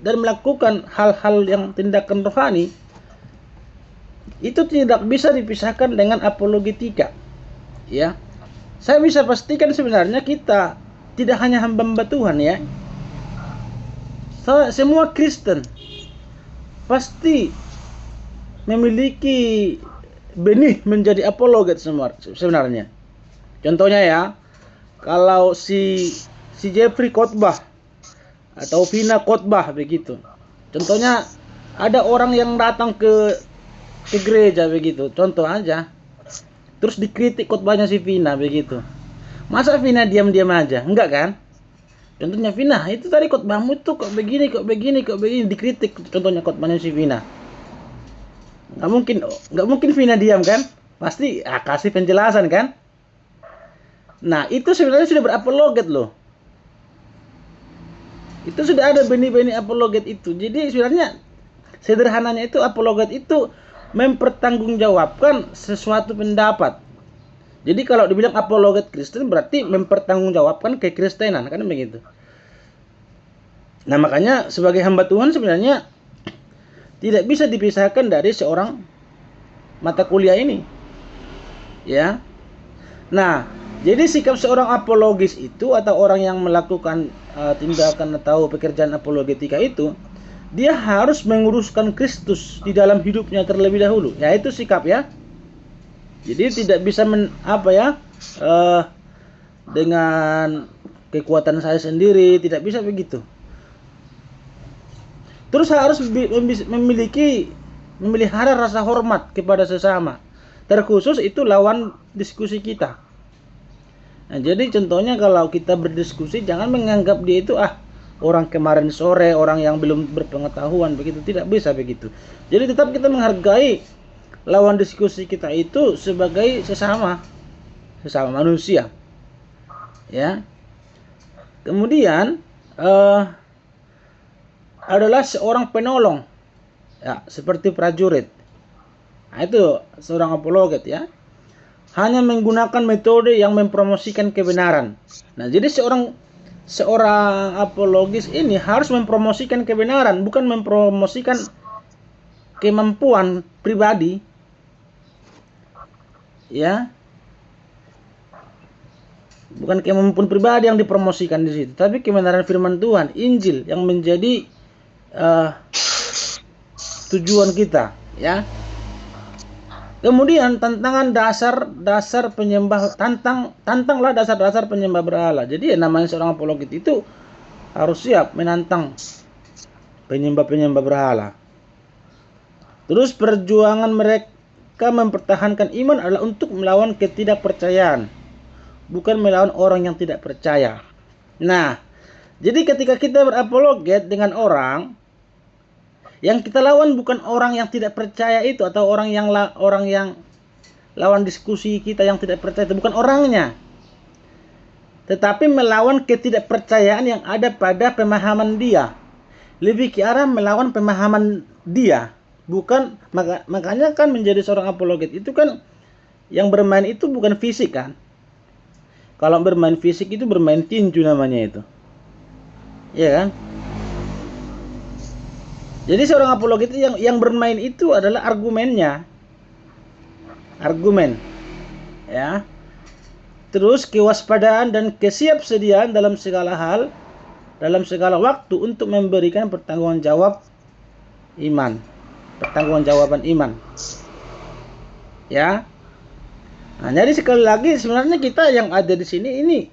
dan melakukan hal-hal yang tindakan rohani, itu tidak bisa dipisahkan dengan apologetika. Ya, saya bisa pastikan sebenarnya kita tidak hanya hamba-hamba Tuhan ya. Semua Kristen pasti memiliki benih menjadi apologet sebenarnya. Contohnya ya, kalau si Jeffrey khotbah atau Vina khotbah begitu. Contohnya ada orang yang datang ke gereja begitu, contoh aja. Terus dikritik khotbahnya si Vina begitu. Masa Vina diam-diam aja? Enggak kan? Contohnya Vina, itu tadi khotbahmu tuh kok begini, dikritik. Contohnya khotbahnya si Vina. Nggak mungkin Vina diam kan? Pasti kasih penjelasan kan? Nah, itu sebenarnya sudah berapologet loh. Itu sudah ada benih-benih apologet itu. Jadi sebenarnya sederhananya itu apologet itu mempertanggungjawabkan sesuatu pendapat. Jadi kalau dibilang apologet Kristen berarti mempertanggungjawabkan kekristenan, kan begitu. Nah, makanya sebagai hamba Tuhan sebenarnya tidak bisa dipisahkan dari seorang mata kuliah ini. Ya. Nah, jadi sikap seorang apologis itu atau orang yang melakukan tindakan atau pekerjaan apologetika itu, dia harus menguruskan Kristus di dalam hidupnya terlebih dahulu. Ya, itu sikap ya. Jadi tidak bisa dengan kekuatan saya sendiri, tidak bisa begitu. Terus harus memelihara rasa hormat kepada sesama. Terkhusus itu lawan diskusi kita. Nah, jadi contohnya kalau kita berdiskusi jangan menganggap dia itu orang kemarin sore, orang yang belum berpengetahuan begitu, tidak bisa begitu. Jadi tetap kita menghargai lawan diskusi kita itu sebagai sesama manusia. Ya. Kemudian adalah seorang penolong. Ya, seperti prajurit. Nah, itu seorang apologet ya. Hanya menggunakan metode yang mempromosikan kebenaran. Nah, jadi seorang apologis ini harus mempromosikan kebenaran, bukan mempromosikan kemampuan pribadi. Ya. Bukan kemampuan pribadi yang dipromosikan di situ, tapi kebenaran firman Tuhan, Injil yang menjadi tujuan kita, ya. Kemudian tantanglah dasar-dasar penyembah berhala. Jadi namanya seorang apologet itu harus siap menantang penyembah berhala. Terus perjuangan mereka mempertahankan iman adalah untuk melawan ketidakpercayaan, bukan melawan orang yang tidak percaya. Nah, jadi ketika kita berapologet dengan orang, yang kita lawan bukan orang yang tidak percaya itu, atau orang yang lawan diskusi kita yang tidak percaya itu, bukan orangnya, tetapi melawan ketidakpercayaan yang ada pada pemahaman dia. Lebih ke arah melawan pemahaman dia, bukan. Makanya kan menjadi seorang apologet itu kan yang bermain itu bukan fisik kan. Kalau bermain fisik itu bermain tinju namanya itu, iya kan? Jadi seorang apologet itu yang bermain itu adalah argumen, ya. Terus kewaspadaan dan kesiapsediaan dalam segala hal, dalam segala waktu untuk memberikan pertanggungjawaban iman, ya. Nah, jadi sekali lagi sebenarnya kita yang ada di sini ini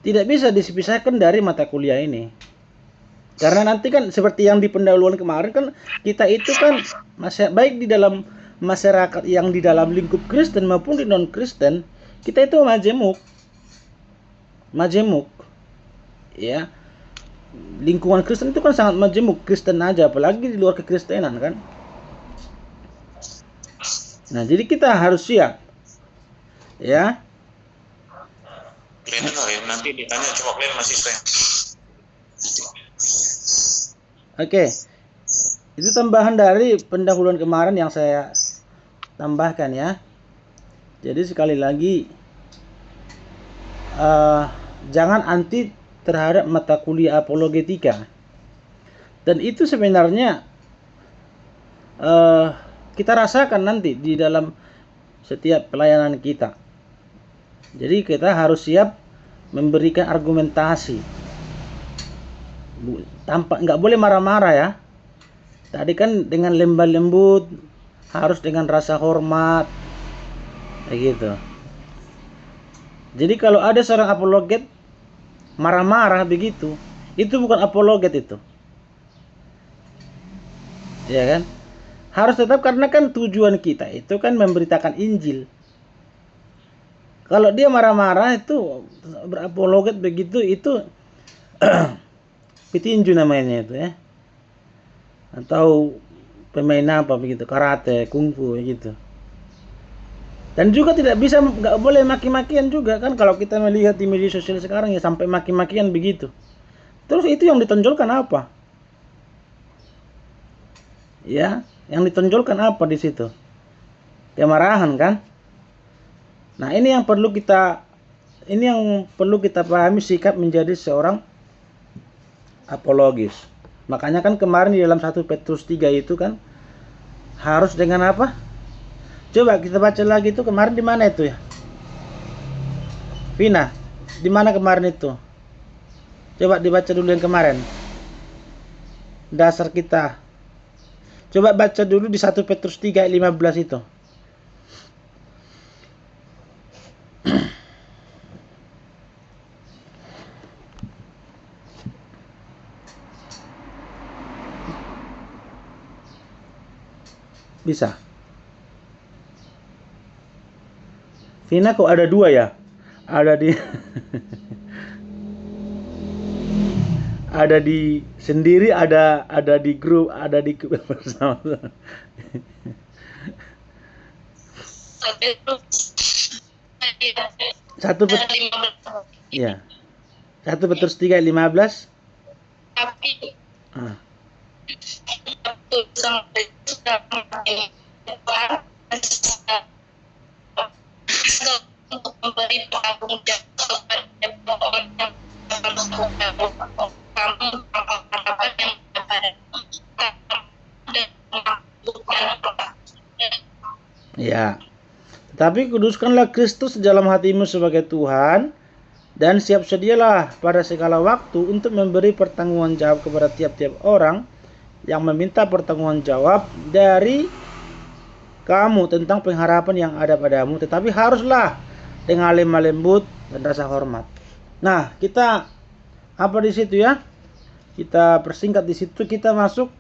tidak bisa dipisahkan dari mata kuliah ini. Karena nanti kan seperti yang di pendahuluan kemarin kan, kita itu kan baik di dalam masyarakat yang di dalam lingkup Kristen maupun di non Kristen, kita itu majemuk, ya. Lingkungan Kristen itu kan sangat majemuk, Kristen aja, apalagi di luar kekristenan kan. Nah, jadi kita harus siap, ya. Nanti ditanya coba kalian mahasiswa. Oke. Itu tambahan dari pendahuluan kemarin yang saya tambahkan ya. Jadi sekali lagi jangan anti terhadap mata kuliah apologetika. Dan itu sebenarnya kita rasakan nanti di dalam setiap pelayanan kita. Jadi kita harus siap memberikan argumentasi. Tanpa, nggak boleh marah-marah ya. Tadi kan dengan lembut lembut, harus dengan rasa hormat, kayak gitu. Jadi kalau ada seorang apologet marah-marah begitu, itu bukan apologet itu, ya kan? Harus tetap, karena kan tujuan kita itu kan memberitakan Injil. Kalau dia marah-marah itu berapologet begitu, itu petinju namanya itu ya, atau pemain apa begitu, karate, kungfu gitu. Dan juga tidak bisa, nggak boleh maki-makian juga kan, kalau kita melihat di media sosial sekarang ya sampai maki-makian begitu. Terus itu yang ditonjolkan apa? Ya, yang ditonjolkan apa di situ? Kemarahan kan? Nah, ini yang perlu kita pahami, sikap menjadi seorang apologis. Makanya kan kemarin di dalam 1 Petrus 3 itu kan harus dengan apa? Coba kita baca lagi itu kemarin di mana itu ya? Vina, di mana kemarin itu? Coba dibaca dulu yang kemarin. Dasar kita. Coba baca dulu di 1 Petrus 3 ayat 15 itu. Bisa. Vina kok ada 2 ya? Ada di ada di sendiri, ada di grup, ada di bersama. Satu ya. 1 Petrus 3 ayat 15. Untuk memberi pengagung kepada orang yang ya. Tetapi kuduskanlah Kristus dalam hatimu sebagai Tuhan, dan siap sedialah pada segala waktu untuk memberi pertanggungan jawab kepada tiap-tiap orang yang meminta pertanggungan jawab dari kamu tentang pengharapan yang ada padamu, tetapi haruslah dengan lemah lembut dan rasa hormat. Nah, kita apa di situ ya? Kita persingkat di situ, kita masuk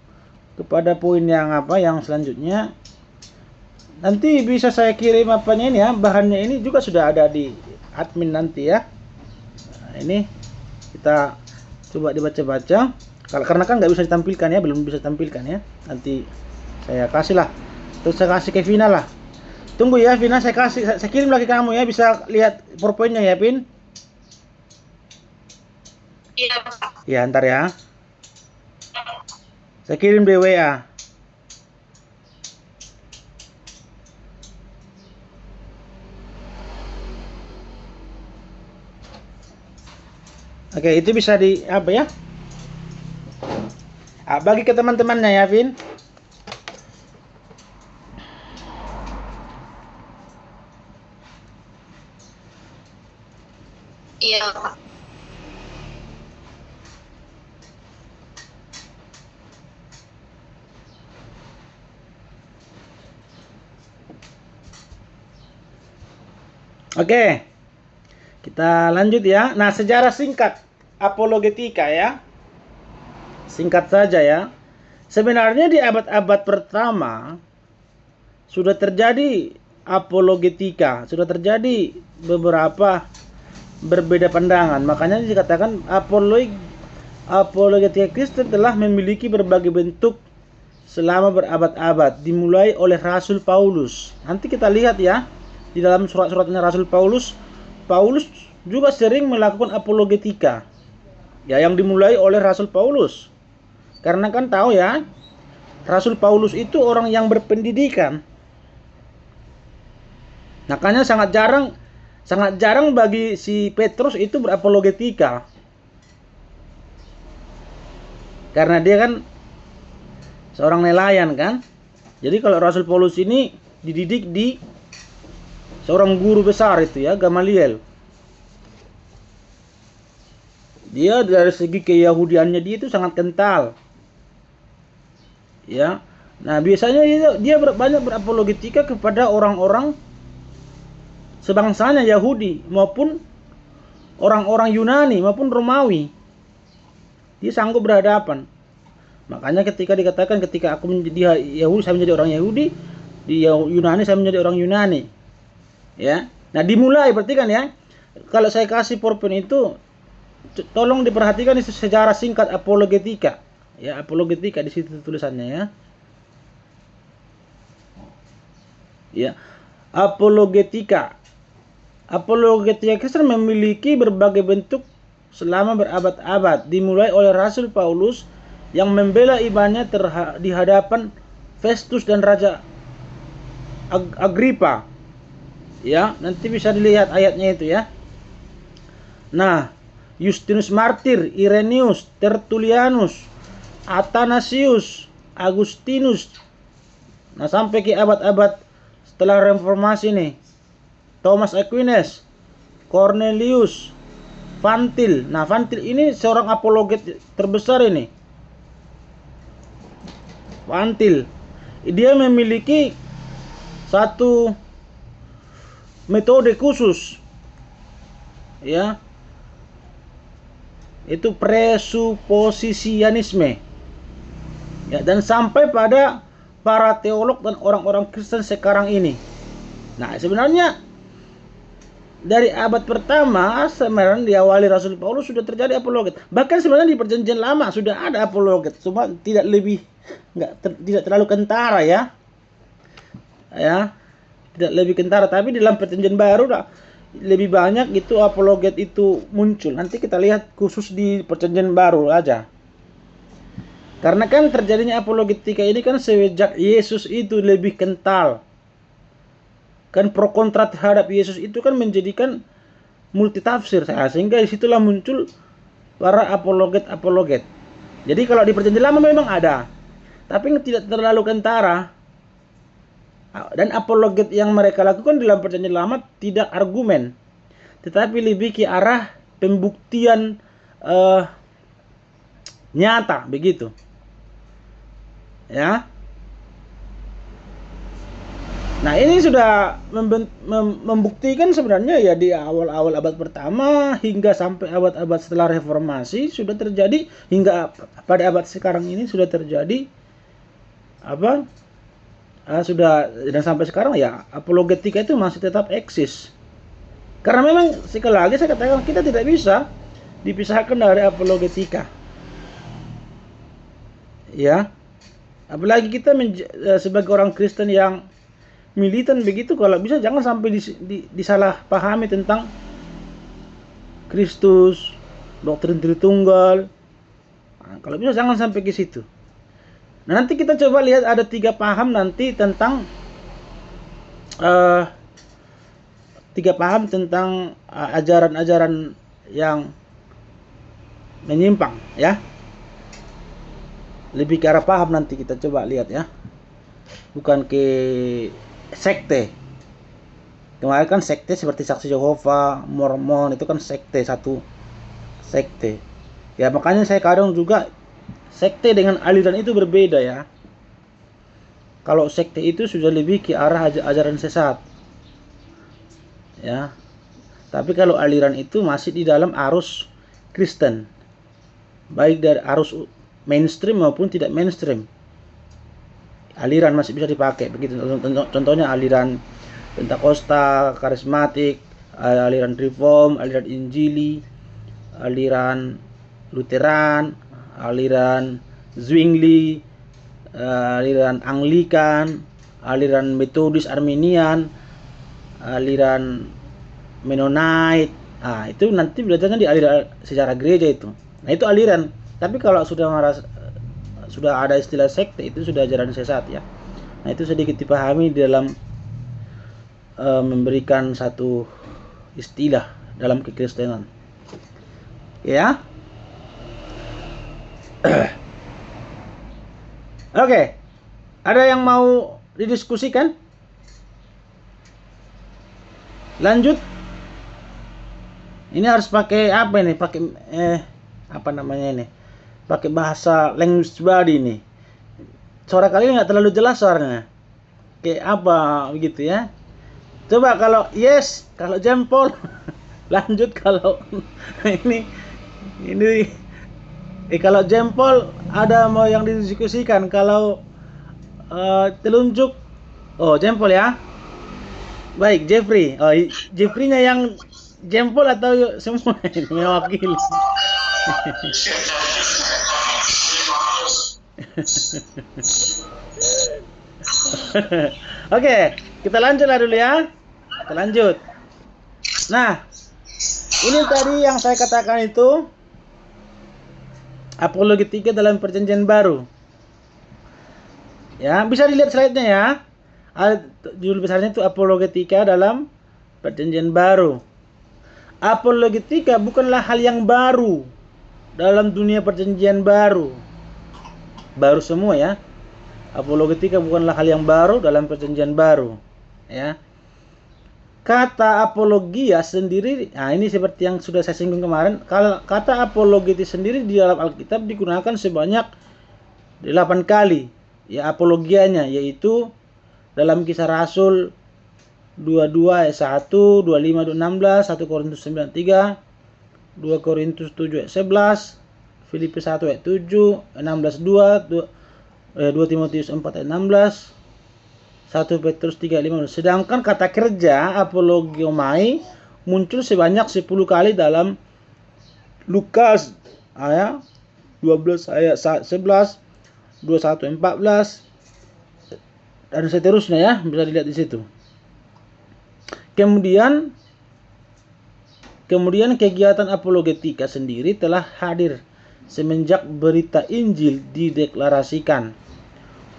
kepada poin yang apa yang selanjutnya. Nanti bisa saya kirim apanya ini ya, bahannya ini juga sudah ada di admin nanti ya. Nah, ini kita coba dibaca-baca. Karena kan nggak bisa ditampilkan ya, belum bisa ditampilkan ya. Nanti saya kasih lah. Terus saya kasih ke Vina lah. Tunggu ya Vina, saya kirim lagi ke kamu ya, bisa lihat PowerPoint-nya ya, Vin? Iya. Ya, ntar ya. Saya kirim di WA. Oke, itu bisa di apa ya? Bagi ke teman-temannya ya, Vin. Iya. Oke. Kita lanjut ya. Nah, sejarah singkat apologetika ya. Singkat saja ya. Sebenarnya di abad-abad pertama sudah terjadi apologetika, sudah terjadi beberapa berbeda pandangan. Makanya dikatakan apologetika Kristen telah memiliki berbagai bentuk selama berabad-abad, dimulai oleh Rasul Paulus. Nanti kita lihat ya, di dalam surat-suratnya Rasul Paulus juga sering melakukan apologetika. Ya, yang dimulai oleh Rasul Paulus. Karena kan tahu ya, Rasul Paulus itu orang yang berpendidikan. Makanya sangat jarang bagi si Petrus itu berapologetika. Karena dia kan seorang nelayan kan. Jadi kalau Rasul Paulus ini dididik di seorang guru besar itu ya, Gamaliel. Dia dari segi keyahudiannya dia itu sangat kental. Ya. Nah, biasanya dia banyak berapologetika kepada orang-orang sebangsanya Yahudi maupun orang-orang Yunani maupun Romawi. Dia sanggup berhadapan. Makanya ketika dikatakan ketika aku menjadi Yahudi saya menjadi orang Yahudi, di Yunani saya menjadi orang Yunani. Ya. Nah, dimulai berarti kan ya. Kalau saya kasih PowerPoint itu tolong diperhatikan itu sejarah singkat apologetika. Ya, apologetika di situ tulisannya ya. Ya. Apologetika. Apologetika Kristen memiliki berbagai bentuk selama berabad-abad, dimulai oleh Rasul Paulus yang membela imannya di hadapan Festus dan Raja Agripa. Ya, nanti bisa dilihat ayatnya itu ya. Nah, Justinus Martir, Irenaeus, Tertullianus, Athanasius, Agustinus. Nah, sampai ke abad-abad setelah reformasi nih. Thomas Aquinas, Cornelius, Vantil. Nah, Vantil ini seorang apologet terbesar ini. Vantil. Dia memiliki satu metode khusus. Ya. Itu presuposisianisme. Ya, dan sampai pada para teolog dan orang-orang Kristen sekarang ini. Nah, sebenarnya dari abad pertama sebenarnya diawali Rasul Paulus sudah terjadi apologet. Bahkan sebenarnya di Perjanjian Lama sudah ada apologet, cuma tidak tidak terlalu kentara ya. Ya. Tidak lebih kentara, tapi dalam Perjanjian Baru lebih banyak itu apologet itu muncul. Nanti kita lihat khusus di Perjanjian Baru aja. Karena kan terjadinya apologetika ini kan sejak Yesus itu lebih kental. Kan pro kontra terhadap Yesus itu kan menjadikan multitafsir, sehingga disitulah muncul para apologet. Jadi kalau di Perjanjian Lama memang ada, tapi tidak terlalu kentara. Dan apologet yang mereka lakukan dalam Perjanjian Lama tidak argumen, tetapi lebih ke arah pembuktian nyata begitu. Ya. Nah, ini sudah membuktikan sebenarnya ya di awal-awal abad pertama hingga sampai abad-abad setelah reformasi sudah terjadi, hingga pada abad sekarang ini sudah terjadi sudah, dan sampai sekarang ya apologetika itu masih tetap eksis. Karena memang sekali lagi saya katakan kita tidak bisa dipisahkan dari apologetika. Ya. Apalagi kita sebagai orang Kristen yang militan begitu, kalau bisa jangan sampai disalahpahami tentang Kristus, doktrin Tritunggal. Nah, kalau bisa jangan sampai ke situ. Nah, nanti kita coba lihat ada 3 paham nanti tentang 3 paham tentang ajaran-ajaran yang menyimpang ya. Lebih ke arah paham nanti kita coba lihat ya. Bukan ke sekte. Kemarin kan sekte seperti Saksi Yehova, Mormon itu kan satu sekte. Ya makanya saya kadang juga sekte dengan aliran itu berbeda ya. Kalau sekte itu sudah lebih ke arah ajaran sesat. Ya. Tapi kalau aliran itu masih di dalam arus Kristen. Baik dari arus mainstream maupun tidak mainstream. Aliran masih bisa dipakai begitu. Contohnya aliran Pentakosta, karismatik, aliran Reform, aliran Injili, aliran Lutheran, aliran Zwingli, aliran Anglikan, aliran Metodis Arminian, aliran Mennonite. Nah, itu nanti belajarnya di aliran sejarah gereja itu. Nah, itu aliran. Tapi kalau sudah ada istilah sekte, itu sudah ajaran sesat ya. Nah, itu sedikit dipahami dalam memberikan satu istilah dalam kekristenan. Ya. Oke, ada yang mau didiskusikan? Lanjut. Ini harus pakai apa ini? Pakai apa namanya ini? Pakai bahasa language body ini. Suara kalian nggak terlalu jelas suaranya. Kayak apa begitu ya? Coba kalau yes, kalau jempol. Lanjut kalau ini kalau jempol ada mau yang didiskusikan. Kalau telunjuk, oh jempol ya. Baik, Jeffrey. Oh, Jeffrey-nya yang jempol atau semua ini mewakili? Oke, kita lanjut lah dulu ya. Kita lanjut. Nah, ini tadi yang saya katakan itu apologetika dalam perjanjian baru. Ya, bisa dilihat slide-nya ya. Judul besarnya itu apologetika dalam perjanjian baru. Apologetika bukanlah hal yang baru dalam dunia perjanjian baru. Baru semua ya. Apologetika bukanlah hal yang baru dalam perjanjian baru. Ya. Kata apologia sendiri, nah ini seperti yang sudah saya singgung kemarin. Kalau kata apologetis sendiri di dalam Alkitab digunakan sebanyak 8 kali. Ya apologianya, yaitu dalam Kisah Rasul 22 ayat 1, 25 ayat 16, 1 Korintus 9 ayat 3, 2 Korintus 7 ayat 11, Filipi 1 ayat 7, 16 2, 2 Timotius 4 ayat 16, 1 Petrus 3 ayat 15. Sedangkan kata kerja apologiomai muncul sebanyak 10 kali dalam Lukas ayat 12 ayat 11, 21 ayat 14 dan seterusnya ya, bisa dilihat di situ. Kemudian kegiatan apologetika sendiri telah hadir semenjak berita Injil dideklarasikan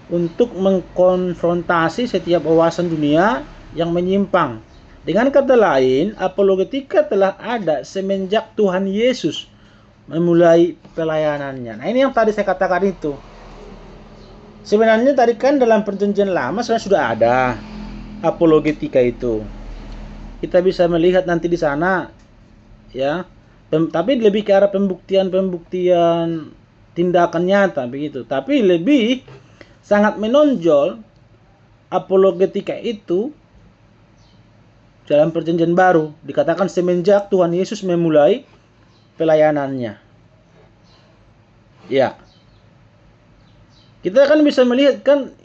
untuk mengkonfrontasi setiap wawasan dunia yang menyimpang. Dengan kata lain, apologetika telah ada semenjak Tuhan Yesus memulai pelayanannya. Nah, ini yang tadi saya katakan itu. Sebenarnya tadi kan dalam perjanjian lama sebenarnya sudah ada apologetika itu. Kita bisa melihat nanti di sana ya. Tapi lebih ke arah pembuktian tindakan nyata begitu. Tapi lebih sangat menonjol apologetika itu dalam perjanjian baru, dikatakan semenjak Tuhan Yesus memulai pelayanannya. Ya. Kita kan bisa melihat kan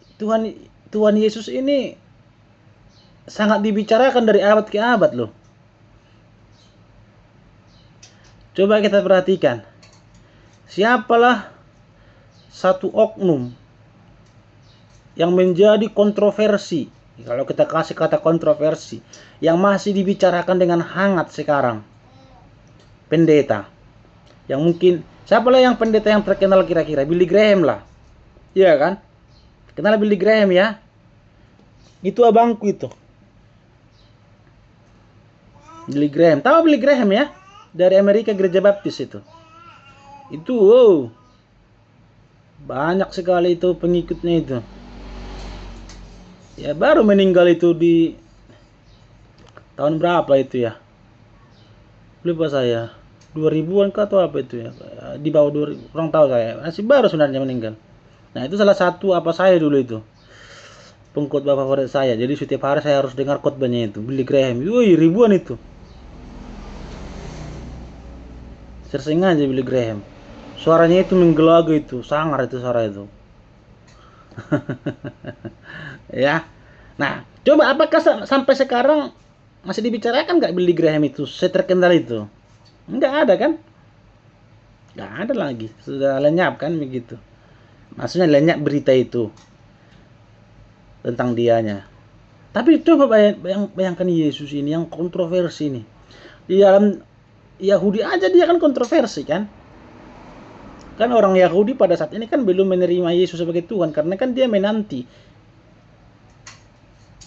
Tuhan Yesus ini sangat dibicarakan dari abad ke abad loh. Coba kita perhatikan. Siapalah satu oknum yang menjadi kontroversi, kalau kita kasih kata kontroversi, yang masih dibicarakan dengan hangat sekarang? Pendeta. Yang mungkin, siapalah yang pendeta yang terkenal kira-kira? Billy Graham lah. Iya kan? Kenal Billy Graham ya? Itu abangku itu. Billy Graham. Tahu Billy Graham ya? Dari Amerika, Gereja Baptis itu. Itu wow. Banyak sekali itu pengikutnya itu. Ya baru meninggal itu di tahun berapa itu ya? Lupa saya. 2000-an kah atau apa itu ya? Di bawah 2000, kurang tahu saya. Masih baru sebenarnya meninggal. Nah, itu salah satu apa saya dulu itu. Pengkhotbah favorit saya. Jadi setiap hari saya harus dengar khotbahnya itu. Billy Graham. Wih, ribuan itu. Searching aja Billy Graham. Suaranya itu menggelagu itu, sangar itu suara itu. Ya. Nah, coba apakah sampai sekarang masih dibicarakan nggak Billy Graham itu? Seterkenal itu? Nggak ada kan? Nggak ada lagi. Sudah lenyap kan begitu. Maksudnya lenyap berita itu tentang dianya. Tapi coba bayangkan Yesus ini yang kontroversi ini. Di dalam Yahudi aja dia kan kontroversi kan. Kan orang Yahudi pada saat ini kan belum menerima Yesus sebagai Tuhan. Karena kan dia menanti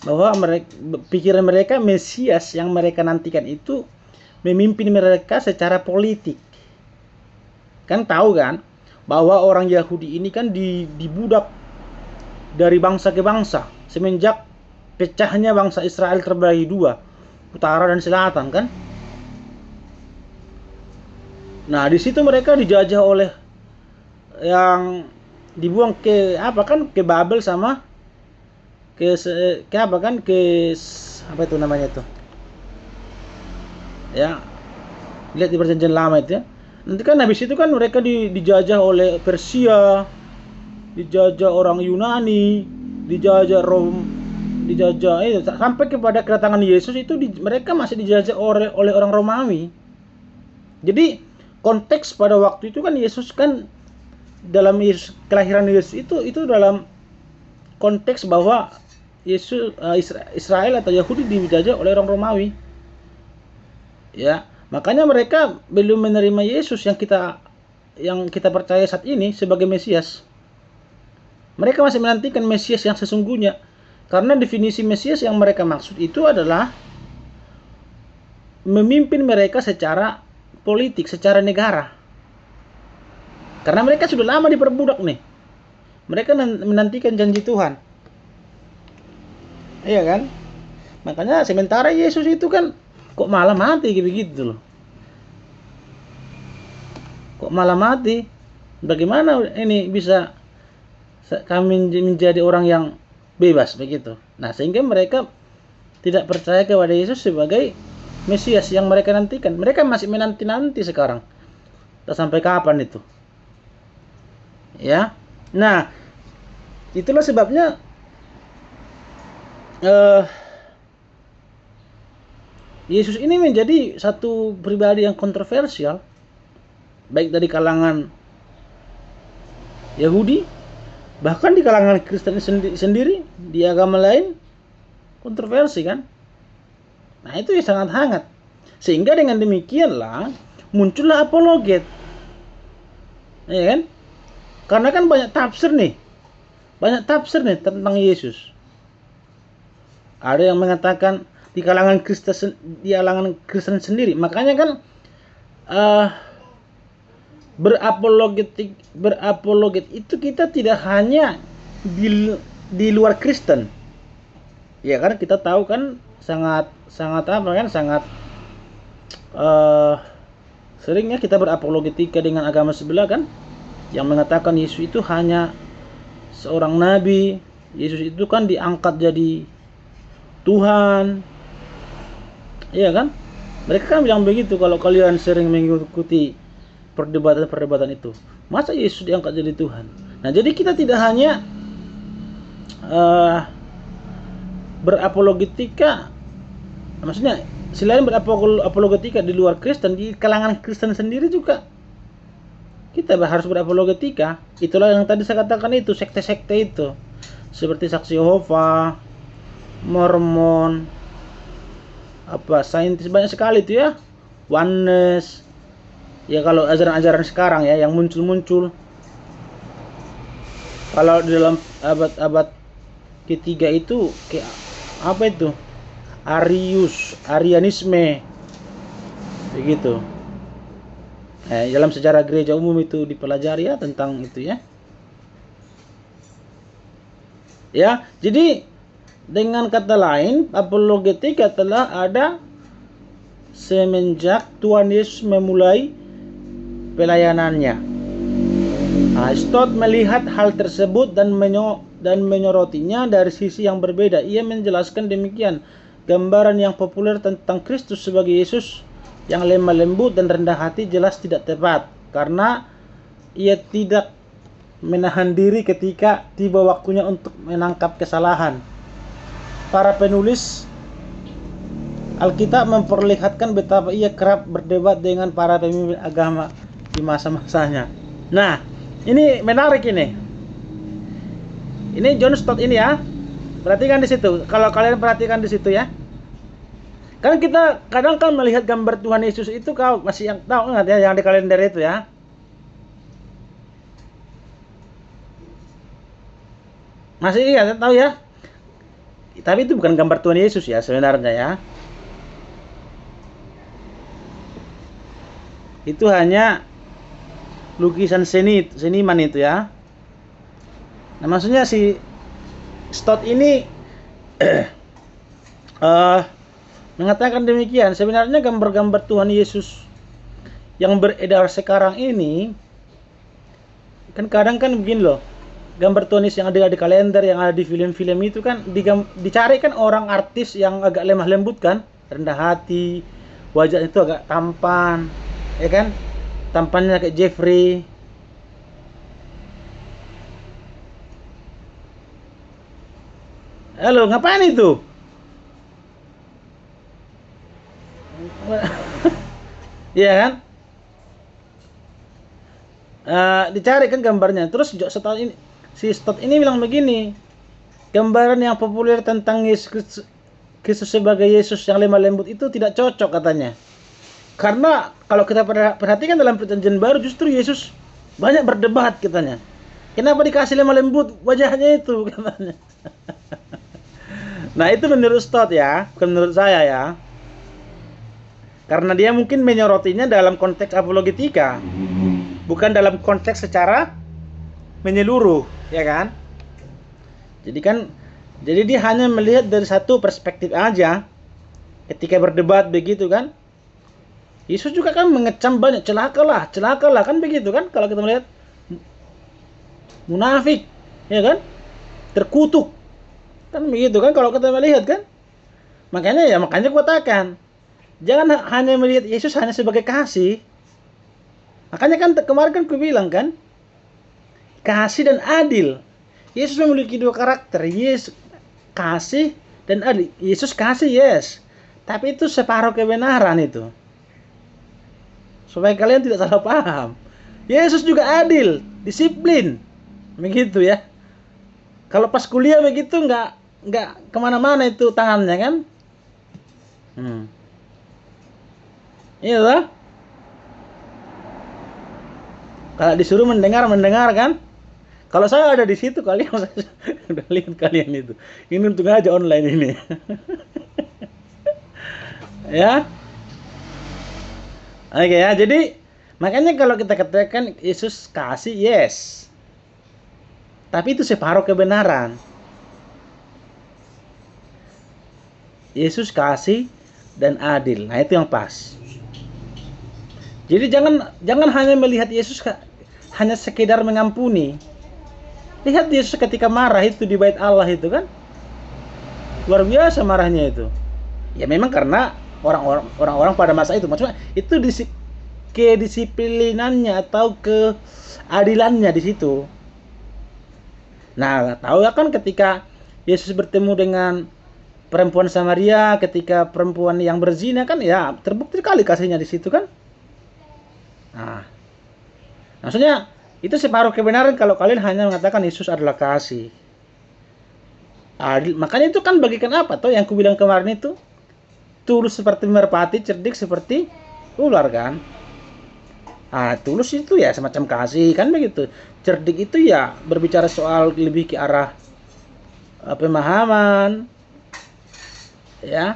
bahwa pikiran mereka Mesias yang mereka nantikan itu memimpin mereka secara politik. Kan tahu kan bahwa orang Yahudi ini kan dibudak dari bangsa ke bangsa semenjak pecahnya bangsa Israel terbagi dua, utara dan selatan kan. Nah, di situ mereka dijajah oleh yang dibuang ke apa kan, ke Babel sama ke apa kan, apa itu namanya itu ya, lihat di perjanjian lama itu ya. Nanti kan habis itu kan mereka dijajah oleh Persia, dijajah orang Yunani, dijajah Rom, dijajah itu sampai kepada kedatangan Yesus itu mereka masih dijajah oleh orang Romawi. Jadi konteks pada waktu itu kan Yesus kan dalam kelahiran Yesus itu dalam konteks bahwa Yesus Israel atau Yahudi dijajah oleh orang Romawi. Ya, makanya mereka belum menerima Yesus yang kita percaya saat ini sebagai Mesias. Mereka masih menantikan Mesias yang sesungguhnya. Karena definisi Mesias yang mereka maksud itu adalah memimpin mereka secara politik, secara negara. Karena mereka sudah lama diperbudak nih. Mereka menantikan janji Tuhan. Iya kan? Makanya sementara Yesus itu kan kok malah mati begitu loh. Kok malah mati? Bagaimana ini bisa kami menjadi orang yang bebas begitu? Nah, sehingga mereka tidak percaya kepada Yesus sebagai Mesias yang mereka nantikan. Mereka masih menanti-nanti sekarang. Tak sampai kapan itu? Ya. Nah, itulah sebabnya Yesus ini menjadi satu pribadi yang kontroversial, baik dari kalangan Yahudi, bahkan di kalangan Kristen sendiri, di agama lain, kontroversi kan. Nah, itu ya sangat hangat. Sehingga dengan demikianlah muncullah apologet. Ya kan? Karena kan banyak tafsir nih tentang Yesus. Ada yang mengatakan di kalangan Kristen sendiri. Makanya kan berapologet itu kita tidak hanya di luar Kristen. Ya kan, kita tahu kan sangat seringnya kita berapologetika dengan agama sebelah kan, yang mengatakan Yesus itu hanya seorang nabi, Yesus itu kan diangkat jadi Tuhan. Iya kan? Mereka kan bilang begitu kalau kalian sering mengikuti perdebatan itu. Masa Yesus diangkat jadi Tuhan? Nah, jadi kita tidak hanya berapologetika, maksudnya selain berapologetika di luar Kristen, di kalangan Kristen sendiri juga kita harus berapologetika. Itulah yang tadi saya katakan itu, sekte-sekte itu. Seperti Saksi Yehova, Mormon, saintis banyak sekali itu ya, oneness. Ya kalau ajaran-ajaran sekarang ya yang muncul. Kalau di dalam abad ketiga itu kayak apa itu? Arianisme. Begitu. Dalam sejarah gereja umum itu dipelajari ya tentang itu ya. Ya, jadi dengan kata lain, apologetika telah ada semenjak Tuhan Yesus memulai pelayanannya. Stott melihat hal tersebut dan menyorotinya dari sisi yang berbeda. Ia menjelaskan demikian, gambaran yang populer tentang Kristus sebagai Yesus yang lemah lembut dan rendah hati jelas tidak tepat, karena ia tidak menahan diri ketika tiba waktunya untuk menangkap kesalahan. Para penulis Alkitab memperlihatkan betapa ia kerap berdebat dengan para pemimpin agama di masa-masanya. Nah, ini menarik ini. Ini John Stott ini ya. Perhatikan di situ. Kalau kalian perhatikan di situ ya. Kan kita kadang kan melihat gambar Tuhan Yesus itu, kau masih yang tahu nggak ya, yang di kalender itu ya. Masih iya, tahu ya. Tapi itu bukan gambar Tuhan Yesus ya sebenarnya ya. Itu hanya lukisan seniman itu ya. Nah, maksudnya si Stott ini mengatakan demikian. Sebenarnya gambar-gambar Tuhan Yesus yang beredar sekarang ini kan kadang kan begini loh, gambar Tuhan Yesus yang ada di kalender, yang ada di film-film itu kan dicari kan orang artis yang agak lemah lembut kan, rendah hati, wajah itu agak tampan, ya kan, tampannya kayak Jeffrey. Halo, ngapain itu? Iya kan? Dicari kan gambarnya. Terus setelah ini si Stott ini bilang begini, gambaran yang populer tentang Yesus sebagai Yesus yang lemah lembut itu tidak cocok katanya. Karena kalau kita perhatikan dalam Perjanjian Baru justru Yesus banyak berdebat katanya. Kenapa dikasih lemah lembut wajahnya itu katanya. Nah itu menurut Stott ya, bukan menurut saya ya. Karena dia mungkin menyorotinya dalam konteks apologetika, bukan dalam konteks secara menyeluruh, ya kan? Jadi dia hanya melihat dari satu perspektif aja. Ketika berdebat begitu kan? Yesus juga kan mengecam banyak, celakalah kan begitu kan? Kalau kita melihat munafik, ya kan? Terkutuk, kan begitu kan? Kalau kita melihat kan? Makanya katakan, jangan hanya melihat Yesus hanya sebagai kasih. Makanya kan kemarin kan aku bilang kan, kasih dan adil. Yesus memiliki dua karakter, Yesus kasih dan adil. Yesus kasih, yes, tapi itu separuh kebenaran itu. Supaya kalian tidak salah paham. Yesus juga adil, disiplin, begitu ya. Kalau pas kuliah begitu nggak kemana-mana itu tangannya kan. Iya toh? Kalau disuruh mendengar kan? Kalau saya ada di situ kalian udah lihat kalian itu. Ini untuk aja online ini. Ya. Oke ya, jadi makanya kalau kita katakan Yesus kasih, yes. Tapi itu separuh kebenaran. Yesus kasih dan adil. Nah, itu yang pas. Jadi jangan hanya melihat Yesus hanya sekedar mengampuni. Lihat Yesus ketika marah itu di bait Allah itu kan. Luar biasa marahnya itu. Ya memang karena orang-orang pada masa itu, maksudnya itu kedisiplinannya atau keadilannya di situ. Nah, tahu ya kan ketika Yesus bertemu dengan perempuan Samaria, ketika perempuan yang berzina kan ya terbukti sekali kasihnya di situ kan. Nah, maksudnya itu separuh kebenaran kalau kalian hanya mengatakan Yesus adalah kasih. Adil. Makanya itu kan bagikan apa toh yang kubilang kemarin itu? Tulus seperti merpati, cerdik seperti ular kan. Tulus itu ya semacam kasih kan begitu. Cerdik itu ya berbicara soal lebih ke arah pemahaman. Ya.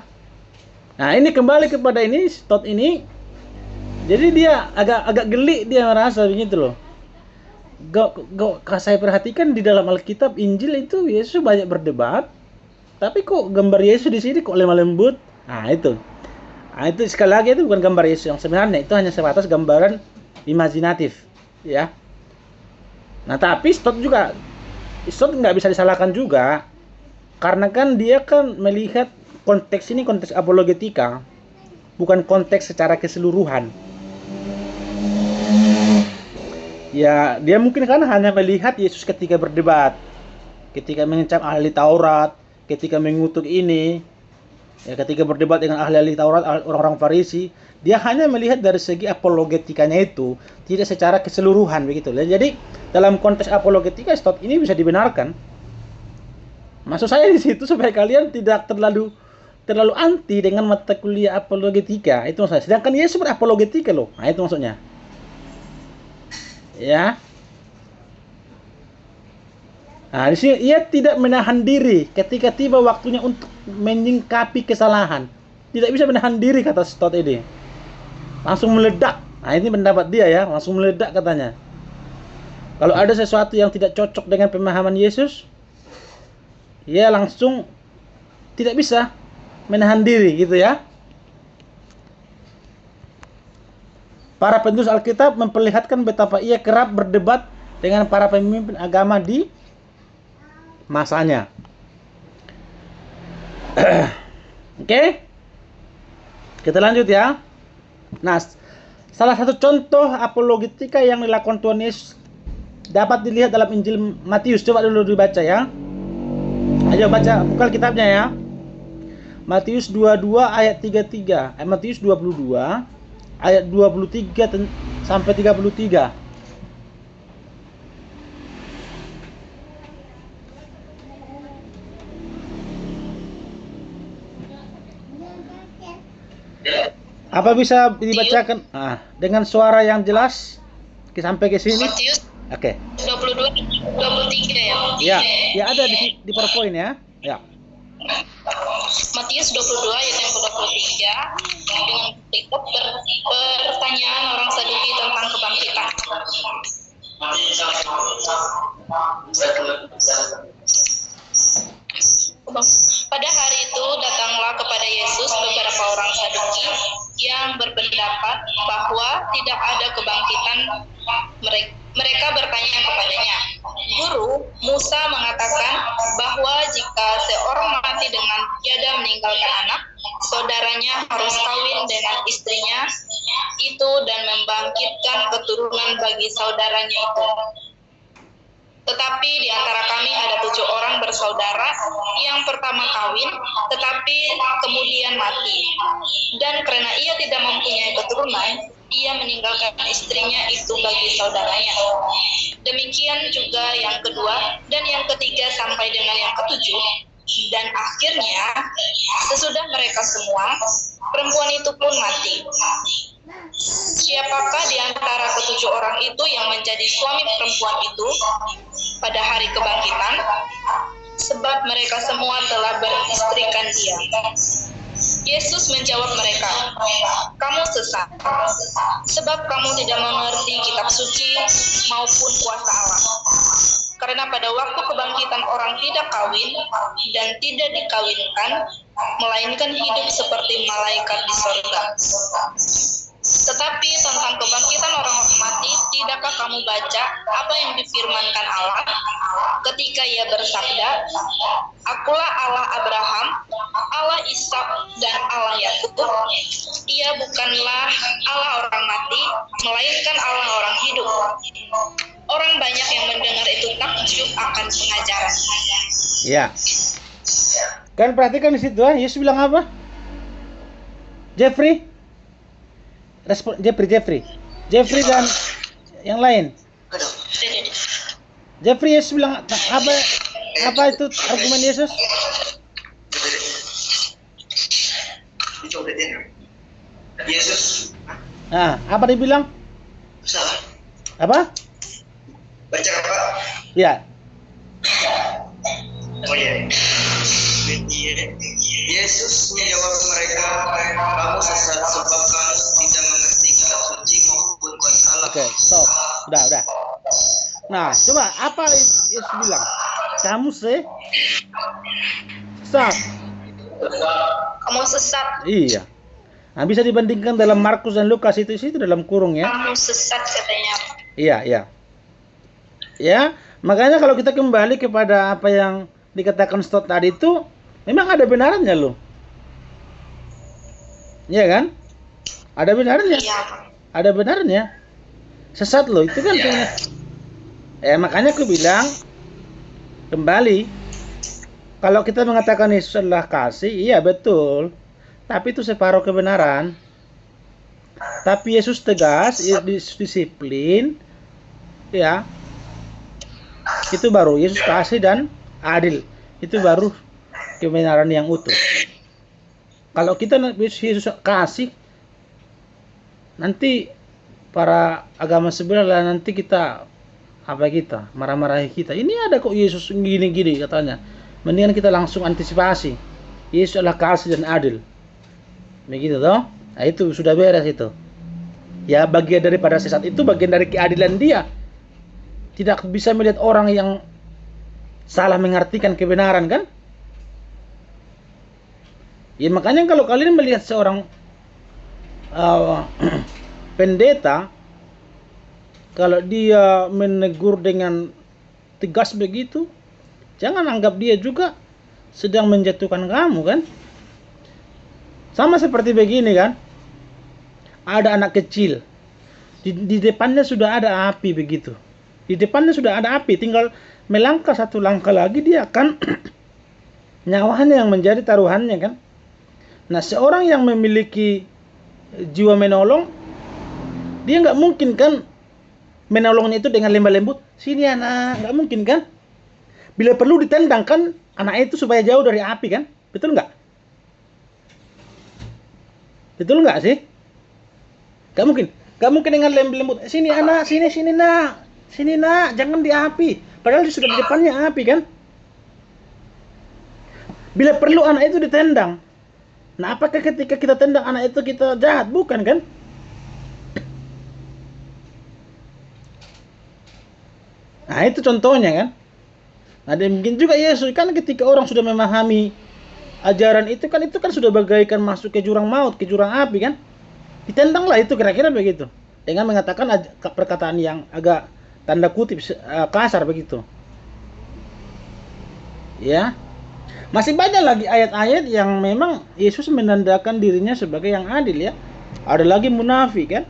Nah, ini kembali kepada ini Stott ini. Jadi dia agak geli, dia merasa begitu loh. Saya perhatikan di dalam Alkitab Injil itu Yesus banyak berdebat, tapi kok gambar Yesus di sini kok lemah lembut. Itu sekali lagi itu bukan gambar Yesus yang sebenarnya, itu hanya sebatas gambaran imajinatif, ya. Nah, tapi Stott nggak bisa disalahkan juga, karena kan dia kan melihat konteks ini konteks apologetika, bukan konteks secara keseluruhan. Ya, dia mungkin kan hanya melihat Yesus ketika berdebat, ketika mengancam ahli Taurat, ketika mengutuk ini, ya, ketika berdebat dengan ahli Taurat, orang-orang Farisi, dia hanya melihat dari segi apologetikanya itu, tidak secara keseluruhan begitu. Jadi dalam konteks apologetika Stott ini bisa dibenarkan. Maksud saya di situ supaya kalian tidak terlalu anti dengan mata kuliah apologetika, itu maksudnya. Sedangkan Yesus berapologetika loh. Nah, itu maksudnya. Ya. Nah, di sini ia tidak menahan diri ketika tiba waktunya untuk menyingkapi kesalahan. Tidak bisa menahan diri kata Stott ini. Langsung meledak. Nah, ini pendapat dia ya, langsung meledak katanya. Kalau ada sesuatu yang tidak cocok dengan pemahaman Yesus, ia langsung tidak bisa menahan diri gitu ya. Para penulis Alkitab memperlihatkan betapa ia kerap berdebat dengan para pemimpin agama di masanya. Oke? Kita lanjut ya. Nah, salah satu contoh apologetika yang dilakukan Tuhan Yesus dapat dilihat dalam Injil Matius. Coba dulu dibaca ya. Ayo baca, buka kitabnya ya. Matius 22 ayat 33. Matius 22 ayat 23 sampai 33. Apa bisa dibacakan dengan suara yang jelas sampai ke sini? Matius Oke. 22 23 ya. Ya, ya ada di PowerPoint ya. Ya. Matius 22 ayat yang ke-23 dengan berikut pertanyaan orang Saduki tentang kebangkitan. Pada hari itu datanglah kepada Yesus beberapa orang Saduki yang berpendapat bahwa tidak ada kebangkitan. Mereka bertanya kepadanya, "Guru, Musa mengatakan bahwa jika seorang mati dengan tiada meninggalkan anak, saudaranya harus kawin dengan istrinya itu dan membangkitkan keturunan bagi saudaranya itu. Tetapi di antara kami ada 7 orang bersaudara, yang pertama kawin, tetapi kemudian mati. Dan karena ia tidak mempunyai keturunan, ia meninggalkan istrinya itu bagi saudaranya. Demikian juga yang kedua dan yang ketiga sampai dengan yang ketujuh. Dan akhirnya, sesudah mereka semua, perempuan itu pun mati. Siapakah di antara ke-7 orang itu yang menjadi suami perempuan itu pada hari kebangkitan? Sebab mereka semua telah beristrikan dia." Yesus menjawab mereka, "Kamu sesat, sebab kamu tidak mengerti kitab suci maupun kuasa Allah. Karena pada waktu kebangkitan orang tidak kawin dan tidak dikawinkan, melainkan hidup seperti malaikat di sorga. Tetapi tentang kebangkitan orang mati, tidakkah kamu baca apa yang difirmankan Allah ketika ia bersabda, 'Akulah Allah Abraham, Allah Ishak dan Allah Yakub'. Ia bukanlah Allah orang mati, melainkan Allah orang hidup." Orang banyak yang mendengar itu takjub akan pengajaran. Ya. Kan perhatikan di situ ya, Yesus bilang apa? Jeffrey dan yang lain. Jeffrey, Yesus bilang apa itu argumen Yesus? Yesus. Nah, apa dia bilang? Salah. Apa? Baca apa? Ya. Oh iya. Yesus menjawab mereka, "Kamu sesat sebab kamu tidak mengerti kitab suci maupun kuasa Allah." Oke, stop. Udah. Nah, coba apa Yesus bilang? Kamu sesat. Kamu sesat. Iya. Nah, bisa dibandingkan dalam Markus dan Lukas itu dalam kurung ya. Kamu sesat katanya. Iya. Ya, makanya kalau kita kembali kepada apa yang dikatakan Stott tadi itu, memang ada benarnya loh. Iya kan? Ada benarnya. Iya. Ada benarnya. Sesat loh, itu kan makanya aku bilang kembali, kalau kita mengatakan Yesus adalah kasih, iya betul. Tapi itu separuh kebenaran. Tapi Yesus tegas, Yesus disiplin, ya. Itu baru Yesus kasih dan adil. Itu baru kebenaran yang utuh. Kalau kita Yesus kasih, nanti para agama sebelah lah nanti kita marah-marahi kita. Ini ada kok Yesus gini-gini katanya. Mendingan kita langsung antisipasi. Yesus adalah kasih dan adil. Begitu toh? Nah, itu sudah beres itu. Ya, bagian daripada sesat itu bagian dari keadilan dia. Tidak bisa melihat orang yang salah mengartikan kebenaran kan? Ya makanya kalau kalian melihat seorang pendeta, kalau dia menegur dengan tegas begitu, jangan anggap dia juga sedang menjatuhkan kamu kan? Sama seperti begini kan? Ada anak kecil, di depannya sudah ada api begitu. Di depannya sudah ada api, tinggal melangkah satu langkah lagi dia akan nyawanya yang menjadi taruhannya kan? Nah, seorang yang memiliki jiwa menolong, dia nggak mungkin kan menolongnya itu dengan lemah lembut. Sini anak, nggak mungkin kan? Bila perlu ditendang kan anak itu supaya jauh dari api kan? Betul nggak? Betul nggak sih? Gak mungkin dengan lembut. Sini anak, sini nak, jangan di api. Padahal sudah di depannya api kan? Bila perlu anak itu ditendang. Nah, apakah ketika kita tendang anak itu kita jahat? Bukan kan? Nah, itu contohnya kan? Nah, dan mungkin juga Yesus kan ketika orang sudah memahami ajaran itu kan sudah bagaikan masuk ke jurang maut, ke jurang api kan? Ditendanglah itu kira-kira begitu. Dengan mengatakan perkataan yang agak tanda kutip kasar begitu. Ya. Masih banyak lagi ayat-ayat yang memang Yesus menandakan dirinya sebagai yang adil ya. Ada lagi munafik kan?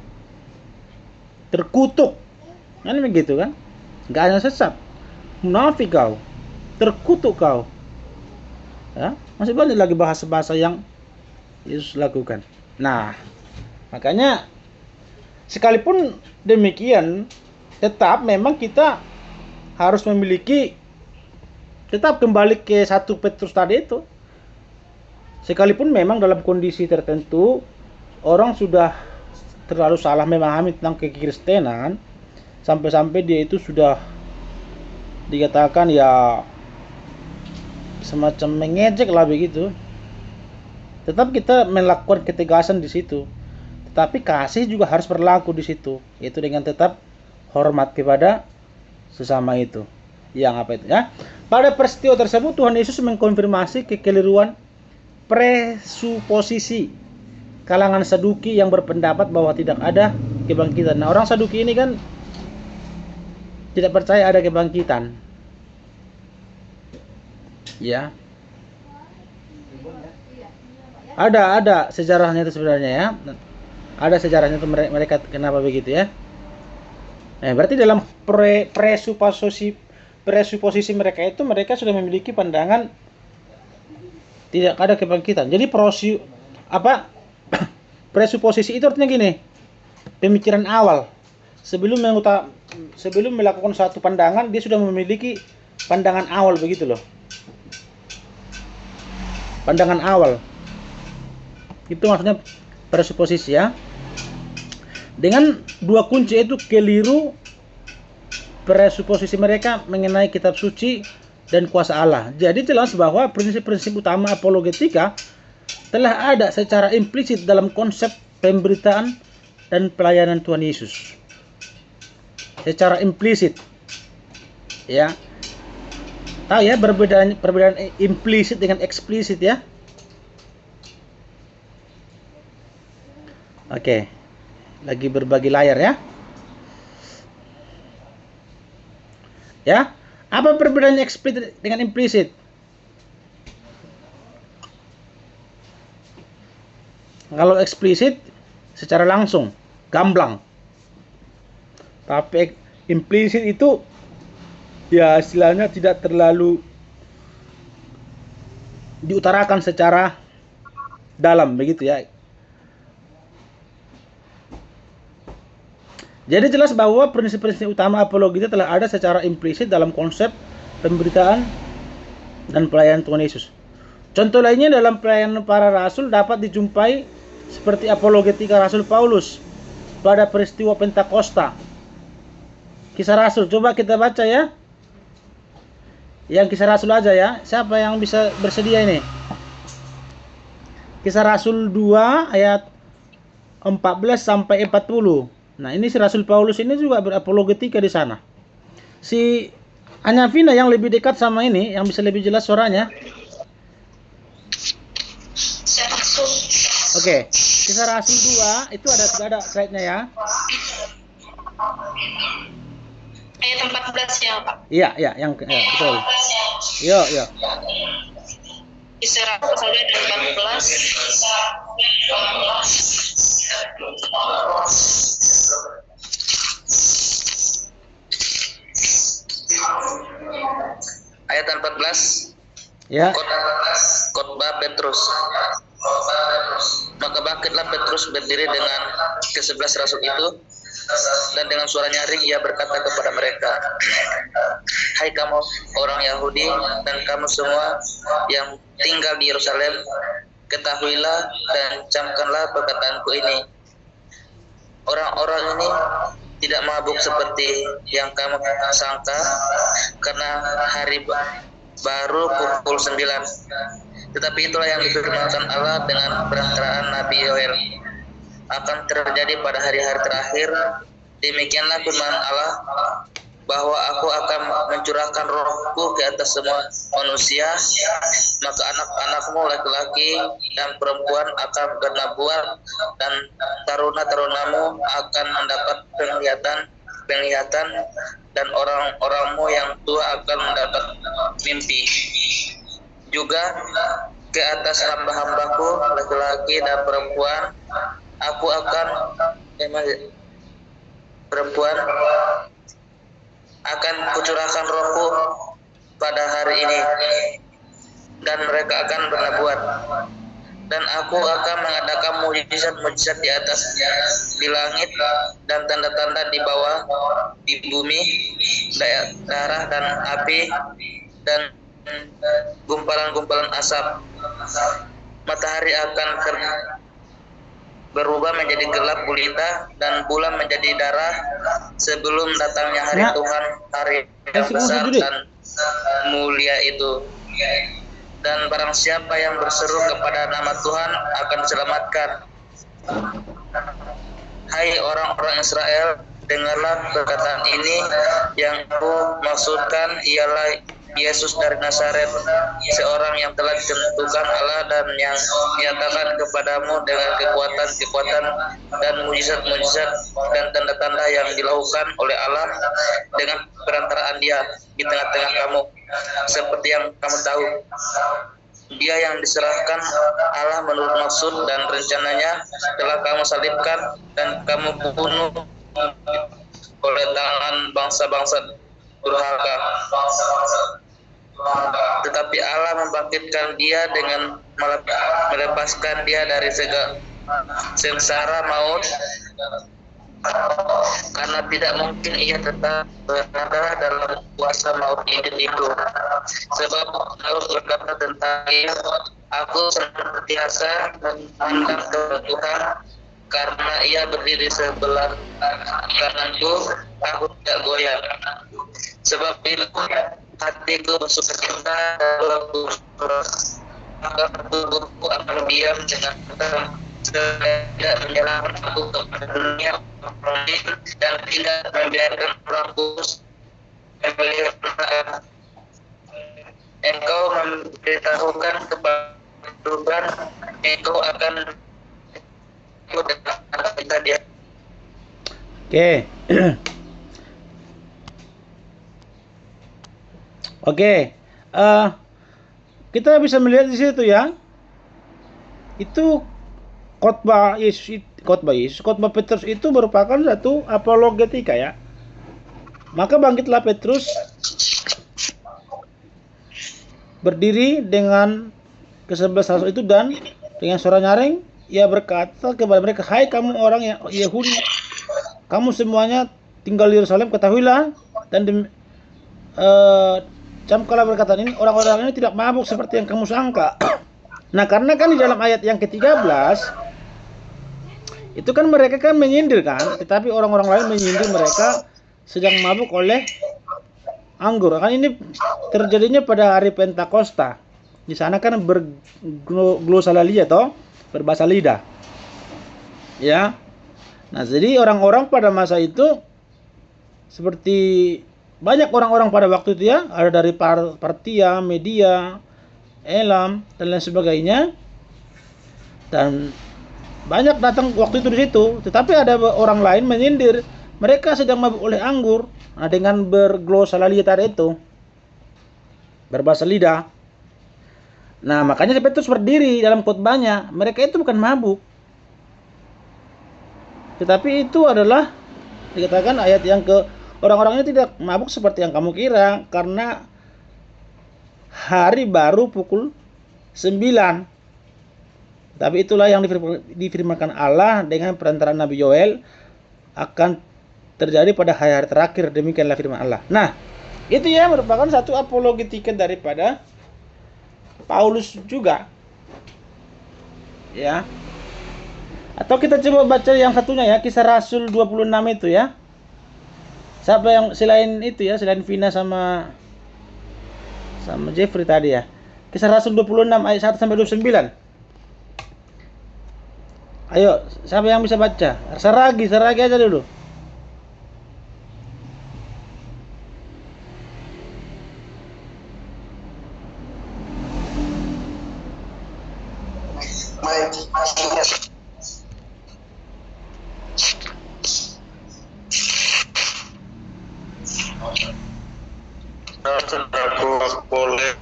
Terkutuk. Kan begitu kan? Enggak hanya sesat. Munafik kau. Terkutuk kau. Ya, masih banyak lagi bahasa-bahasa yang Yesus lakukan. Nah, makanya sekalipun demikian, tetap memang kita harus memiliki, tetap kembali ke 1 Petrus tadi itu. Sekalipun memang dalam kondisi tertentu orang sudah terlalu salah memahami tentang kekristenan, sampai-sampai dia itu sudah dikatakan ya semacam mengejek lah begitu. Tetap kita melakukan ketegasan di situ. Tetapi kasih juga harus berlaku di situ, yaitu dengan tetap hormat kepada sesama itu. Yang apa itu ya? Pada peristiwa tersebut Tuhan Yesus mengkonfirmasi kekeliruan presuposisi kalangan Saduki yang berpendapat bahwa tidak ada kebangkitan. Nah, orang Saduki ini kan tidak percaya ada kebangkitan. Ya. Ada sejarahnya itu sebenarnya ya. Ada sejarahnya itu mereka kenapa begitu ya. Nah, berarti dalam presuposisi mereka itu mereka sudah memiliki pandangan tidak ada kebangkitan. Jadi presuposisi itu artinya gini. Pemikiran awal. Sebelum melakukan suatu pandangan dia sudah memiliki pandangan awal begitu loh. Pandangan awal. Itu maksudnya presuposisi ya. Dengan dua kunci itu keliru presuposisi mereka mengenai kitab suci dan kuasa Allah. Jadi jelas bahwa prinsip-prinsip utama apologetika telah ada secara implisit dalam konsep pemberitaan dan pelayanan Tuhan Yesus. Secara implisit. Ya. Tahu ya perbedaan implisit dengan eksplisit ya. Oke. Lagi berbagi layar ya. Ya. Apa perbedaan eksplisit dengan implisit? Kalau eksplisit secara langsung, gamblang. Tapi implisit itu ya istilahnya tidak terlalu diutarakan secara dalam begitu ya. Jadi jelas bahwa prinsip-prinsip utama apologetika telah ada secara implisit dalam konsep pemberitaan dan pelayanan Tuhan Yesus. Contoh lainnya dalam pelayanan para rasul dapat dijumpai seperti apologetika Rasul Paulus pada peristiwa Pentakosta. Kisah Rasul, coba kita baca ya. Yang Kisah Rasul aja ya. Siapa yang bisa bersedia ini? Kisah Rasul 2 ayat 14 sampai 40. Nah, ini si Rasul Paulus ini juga berapologetika di sana. Si Hanya Vina yang lebih dekat sama ini, yang bisa lebih jelas suaranya. Oke, kisah Rasul 2 itu ada slide-nya ya. Ayat 14 ya, Pak. Iya, yang betul. Yo. Kisah Rasul ayat 14. Ayat 14. Ya. Khotbah Petrus. Maka bangkitlah Petrus berdiri dengan ke-11 rasul itu, dan dengan suara nyaring ia berkata kepada mereka, "Hai kamu orang Yahudi dan kamu semua yang tinggal di Yerusalem, ketahuilah dan camkanlah perkataanku ini. Orang-orang ini tidak mabuk seperti yang kamu sangka, karena hari baru pukul 9. Tetapi itulah yang difirmankan Allah dengan perantaraan Nabi Yoel akan terjadi pada hari-hari terakhir. Demikianlah firman Allah, bahwa aku akan mencurahkan rohku ke atas semua manusia, maka anak-anakmu laki-laki dan perempuan akan bernabuat, dan taruna-tarunamu akan mendapat penglihatan, dan orang-orangmu yang tua akan mendapat mimpi. Juga ke atas hamba-hambaku laki-laki dan perempuan aku akan kucurahkan rohku pada hari ini, dan mereka akan bernabuat, dan aku akan mengadakan mujizat-mujizat di langit dan tanda-tanda di bawah, di bumi, darah dan api dan gumpalan-gumpalan asap. Matahari akan berubah menjadi gelap gulita dan bulan menjadi darah sebelum datangnya hari Tuhan, hari yang besar dan mulia itu. Dan barang siapa yang berseru kepada nama Tuhan akan diselamatkan. Hai orang-orang Israel, dengarlah perkataan ini. Yang aku maksudkan ialah Yesus dari Nazaret, seorang yang telah ditentukan Allah dan yang menyatakan kepadamu dengan kekuatan dan mujizat-mujizat dan tanda-tanda yang dilakukan oleh Allah dengan perantaraan Dia di tengah-tengah kamu, seperti yang kamu tahu. Dia yang diserahkan Allah menurut maksud dan rencananya telah kamu salibkan dan kamu bunuh oleh tangan bangsa-bangsa durhaka. Tetapi Allah membangkitkan dia dengan melepaskan dia dari segala sengsara maut, karena tidak mungkin ia tetap berada dalam kuasa maut itu. Sebab kalau berkata tentang dia, aku senantiasa memandang ke Tuhan, karena ia berdiri sebelah kananku, aku tidak goyah. Sebab itu hatiku bersukacita dalam maka tubuhku akan diam dengan tenang, tidak menyerahkan aku kepada dunia dan tidak membiarkan orang kudus melihat. Engkau memberitahukan kepada Tuhan, engkau akan kita dia. Oke. Kita bisa melihat di situ ya. Itu khotbah Petrus itu merupakan satu apologetika ya. Maka bangkitlah Petrus berdiri dengan ke-11 rasul itu, dan dengan suara nyaring ia berkata kepada mereka, "Hai kamu orang Yahudi, kamu semuanya tinggal di Yerusalem, ketahuilah dan camkanlah perkataan ini, orang-orang ini tidak mabuk seperti yang kamu sangka." Nah, karena kan di dalam ayat yang ke-13 itu kan mereka kan menyindir kan, tetapi orang-orang lain menyindir mereka sedang mabuk oleh anggur. Kan ini terjadinya pada hari Pentakosta. Di sana kan berglosalalia toh, berbahasa lidah. Ya. Nah, jadi orang-orang pada masa itu seperti banyak orang-orang pada waktu itu ya, ada dari Partia, Media, Elam dan lain sebagainya, dan banyak datang waktu itu di situ. Tetapi ada orang lain menyindir mereka sedang mabuk oleh anggur, dengan berglosalalia tadi itu, berbahasa lidah. Nah, makanya Petrus berdiri dalam khotbahnya, mereka itu bukan mabuk, tetapi itu adalah dikatakan ayat yang ke orang-orang ini tidak mabuk seperti yang kamu kira, karena hari baru pukul 9. Tapi itulah yang difirmankan Allah dengan perantaraan Nabi Yoel akan terjadi pada hari-hari terakhir. Demikianlah firman Allah. Nah, itu ya merupakan satu apologetika daripada Paulus juga. Ya. Atau kita coba baca yang satunya ya, Kisah Rasul 26 itu ya. Siapa yang selain itu ya, selain Vina sama Jeffrey tadi ya. Kisah Rasul 26 ayat 1 sampai 29. Ayo, siapa yang bisa baca? Saragi aja dulu. Saudaraku boleh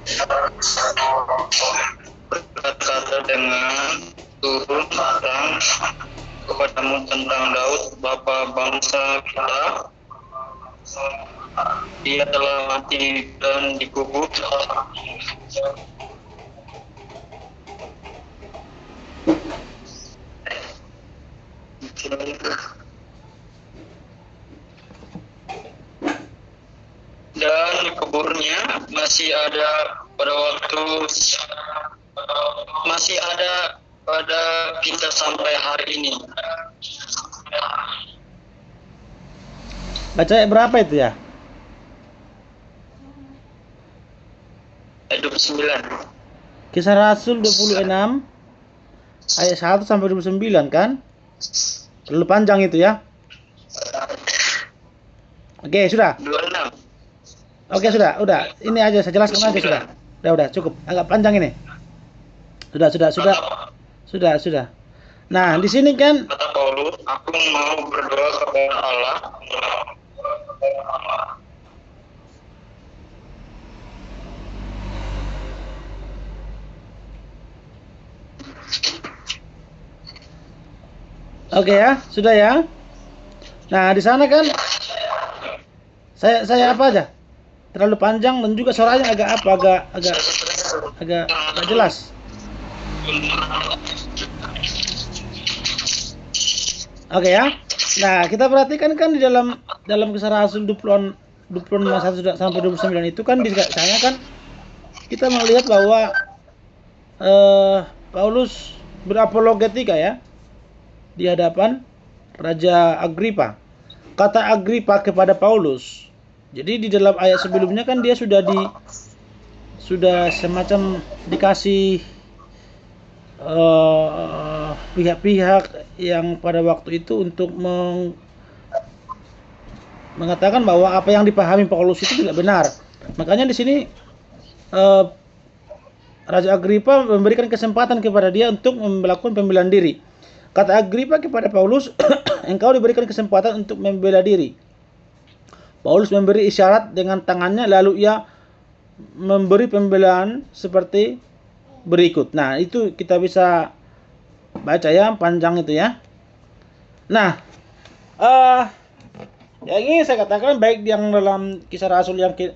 berkata dengan turun terang kepadamu tentang Daud, bapa bangsa kita. Dia telah mati dan dikubur. Dan dikuburnya masih ada pada kita sampai hari ini. Baca ayat berapa itu ya? Ayat 29. Kisah Rasul 26 ayat 1 sampai 29 kan? Terlalu panjang itu ya. Oke, sudah. 26. Oke, sudah. Ini aja saya jelaskan aja sudah. Udah, cukup. Agak panjang ini. Sudah. Nah, di sini kan Kata Paulus, aku mau berdoa kepada Allah. oke ya, sudah ya. Nah, di sana kan saya apa aja? Terlalu panjang dan juga suaranya agak jelas. Oke ya. Nah, kita perhatikan kan di dalam Kisah Rasul 26 sampai 29 itu kan di sana kan kita melihat bahwa Paulus berapologetika ya di hadapan Raja Agripa. Kata Agripa kepada Paulus. Jadi di dalam ayat sebelumnya kan dia sudah semacam dikasih pihak-pihak yang pada waktu itu untuk mengatakan bahwa apa yang dipahami Paulus itu tidak benar. Makanya di sini Raja Agripa memberikan kesempatan kepada dia untuk melakukan pembelaan diri. Kata Agripa kepada Paulus, engkau diberikan kesempatan untuk membela diri. Paulus memberi isyarat dengan tangannya, lalu ia memberi pembelaan seperti berikut. Nah, itu kita bisa baca ya, panjang itu ya. Nah, yang ini saya katakan baik yang dalam Kisah Rasul yang ke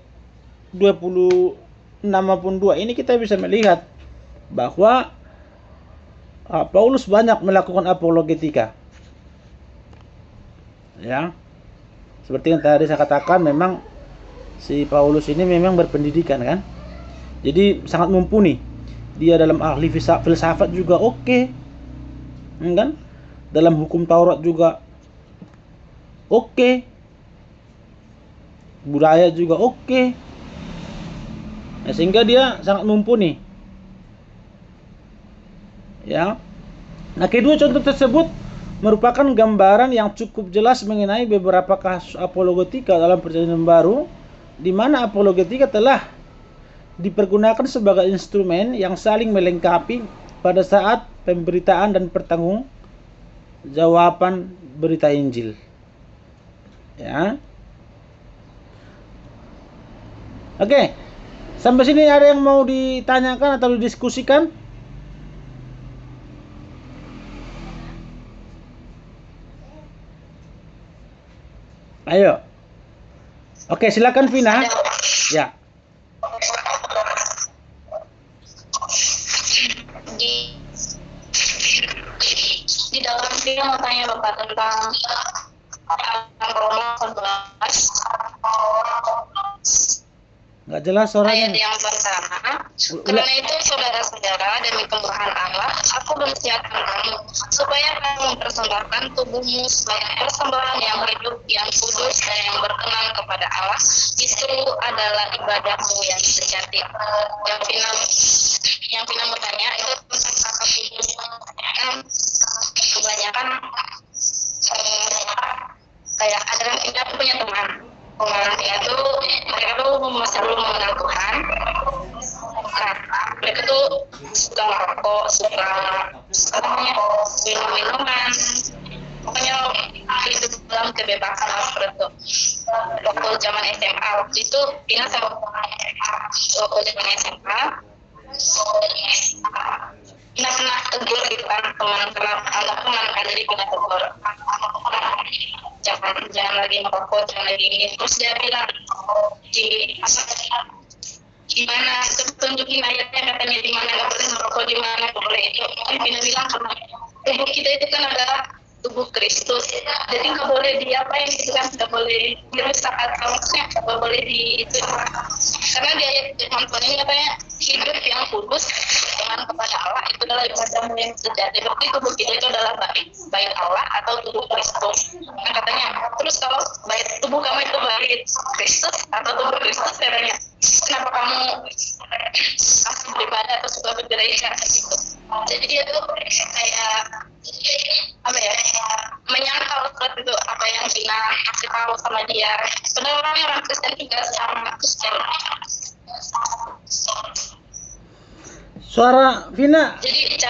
26 maupun 2 ini kita bisa melihat bahwa Paulus banyak melakukan apologetika. Ya. Seperti yang tadi saya katakan, memang si Paulus ini memang berpendidikan kan. Jadi sangat mumpuni. Dia dalam ahli filsafat juga oke. Kan? Dalam hukum Taurat juga oke. Budaya juga oke. Nah, sehingga dia sangat mumpuni. Ya. Nah, kedua contoh tersebut merupakan gambaran yang cukup jelas mengenai beberapa kasus apologetika dalam Perjanjian Baru di mana apologetika telah dipergunakan sebagai instrumen yang saling melengkapi pada saat pemberitaan dan pertanggungjawaban berita Injil. Ya. Oke. Sampai sini ada yang mau ditanyakan atau didiskusikan? Ayo. Oke, silakan Vina. Ya. Di dalam video mau tanya Bapak tentang Roma 11 Nggak jelas ayat suaranya. yang pertama. Karena itu saudara-saudara, demi kemurahan Allah, aku bersiapkan kamu supaya kamu mempersembahkan tubuhmu sebagai persembahan yang hidup, yang kudus, dan yang berkenan kepada Allah. Itu adalah ibadahmu yang sejati. Yang Vina mau tanya itu tentang kata kudus. Kan kebanyakan kayak ada kan Vina punya teman dia tuh, mereka tuh masih belum mengenal Tuhan. Nah, mereka tuh suka merokok, suka minum-minuman, pokoknya hidup dalam kebebasan seperti itu. Waktu zaman SMA, waktu itu Vina sama waktu zaman SMA Vina pernah tegur gitu kan teman kan, jadi Vina tegur jangan lagi merokok, jangan lagi ini. Terus dia bilang gimana, tunjukin ayatnya, katanya di mana nggak boleh merokok, di mana nggak boleh itu. Vina bilang karena tubuh kita itu kan adalah tubuh Kristus, jadi nggak boleh diapain gitu kan, nggak boleh dirusak atau maksudnya nggak boleh di itu, karena di ayat firman Tuhan ini katanya hidup yang kudus dengan kepada Allah itu adalah ibadahmu yang sejati. Berarti tubuh kita itu adalah baik Allah atau tubuh Kristus. Nah, katanya terus kalau baik tubuh kamu itu baik Kristus atau tubuh Kristus, katanya kenapa kamu masih beribadah atau suka bergereja gitu. Jadi dia tuh kayak apa ya, menyangkal seperti itu apa yang Vina kasih tahu sama dia. Sebenarnya orang Kristen juga sama Kristen. Suara Vina. Jadi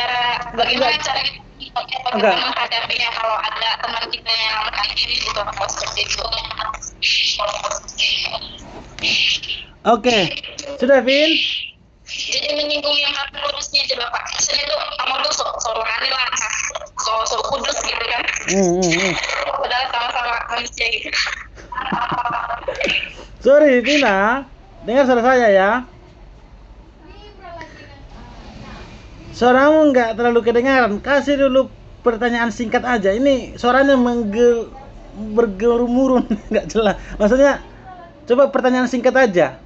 bagaimana cara kita menghadapinya kalau ada teman kita yang akhiri itu atau seperti itu. Oke. Sudah, Vin? Jadi menyinggung yang kata kudusnya aja Bapak. Misalnya tuh kamu tuh sok rohani lah, sok kudus gitu kan. Padahal sama-sama manusia gitu. Sorry, Vina. Dengar suara saya ya. Suaramu nggak terlalu kedengaran. Kasih dulu pertanyaan singkat aja. Ini suaranya bergerumurun, nggak jelas. Maksudnya, coba pertanyaan singkat aja.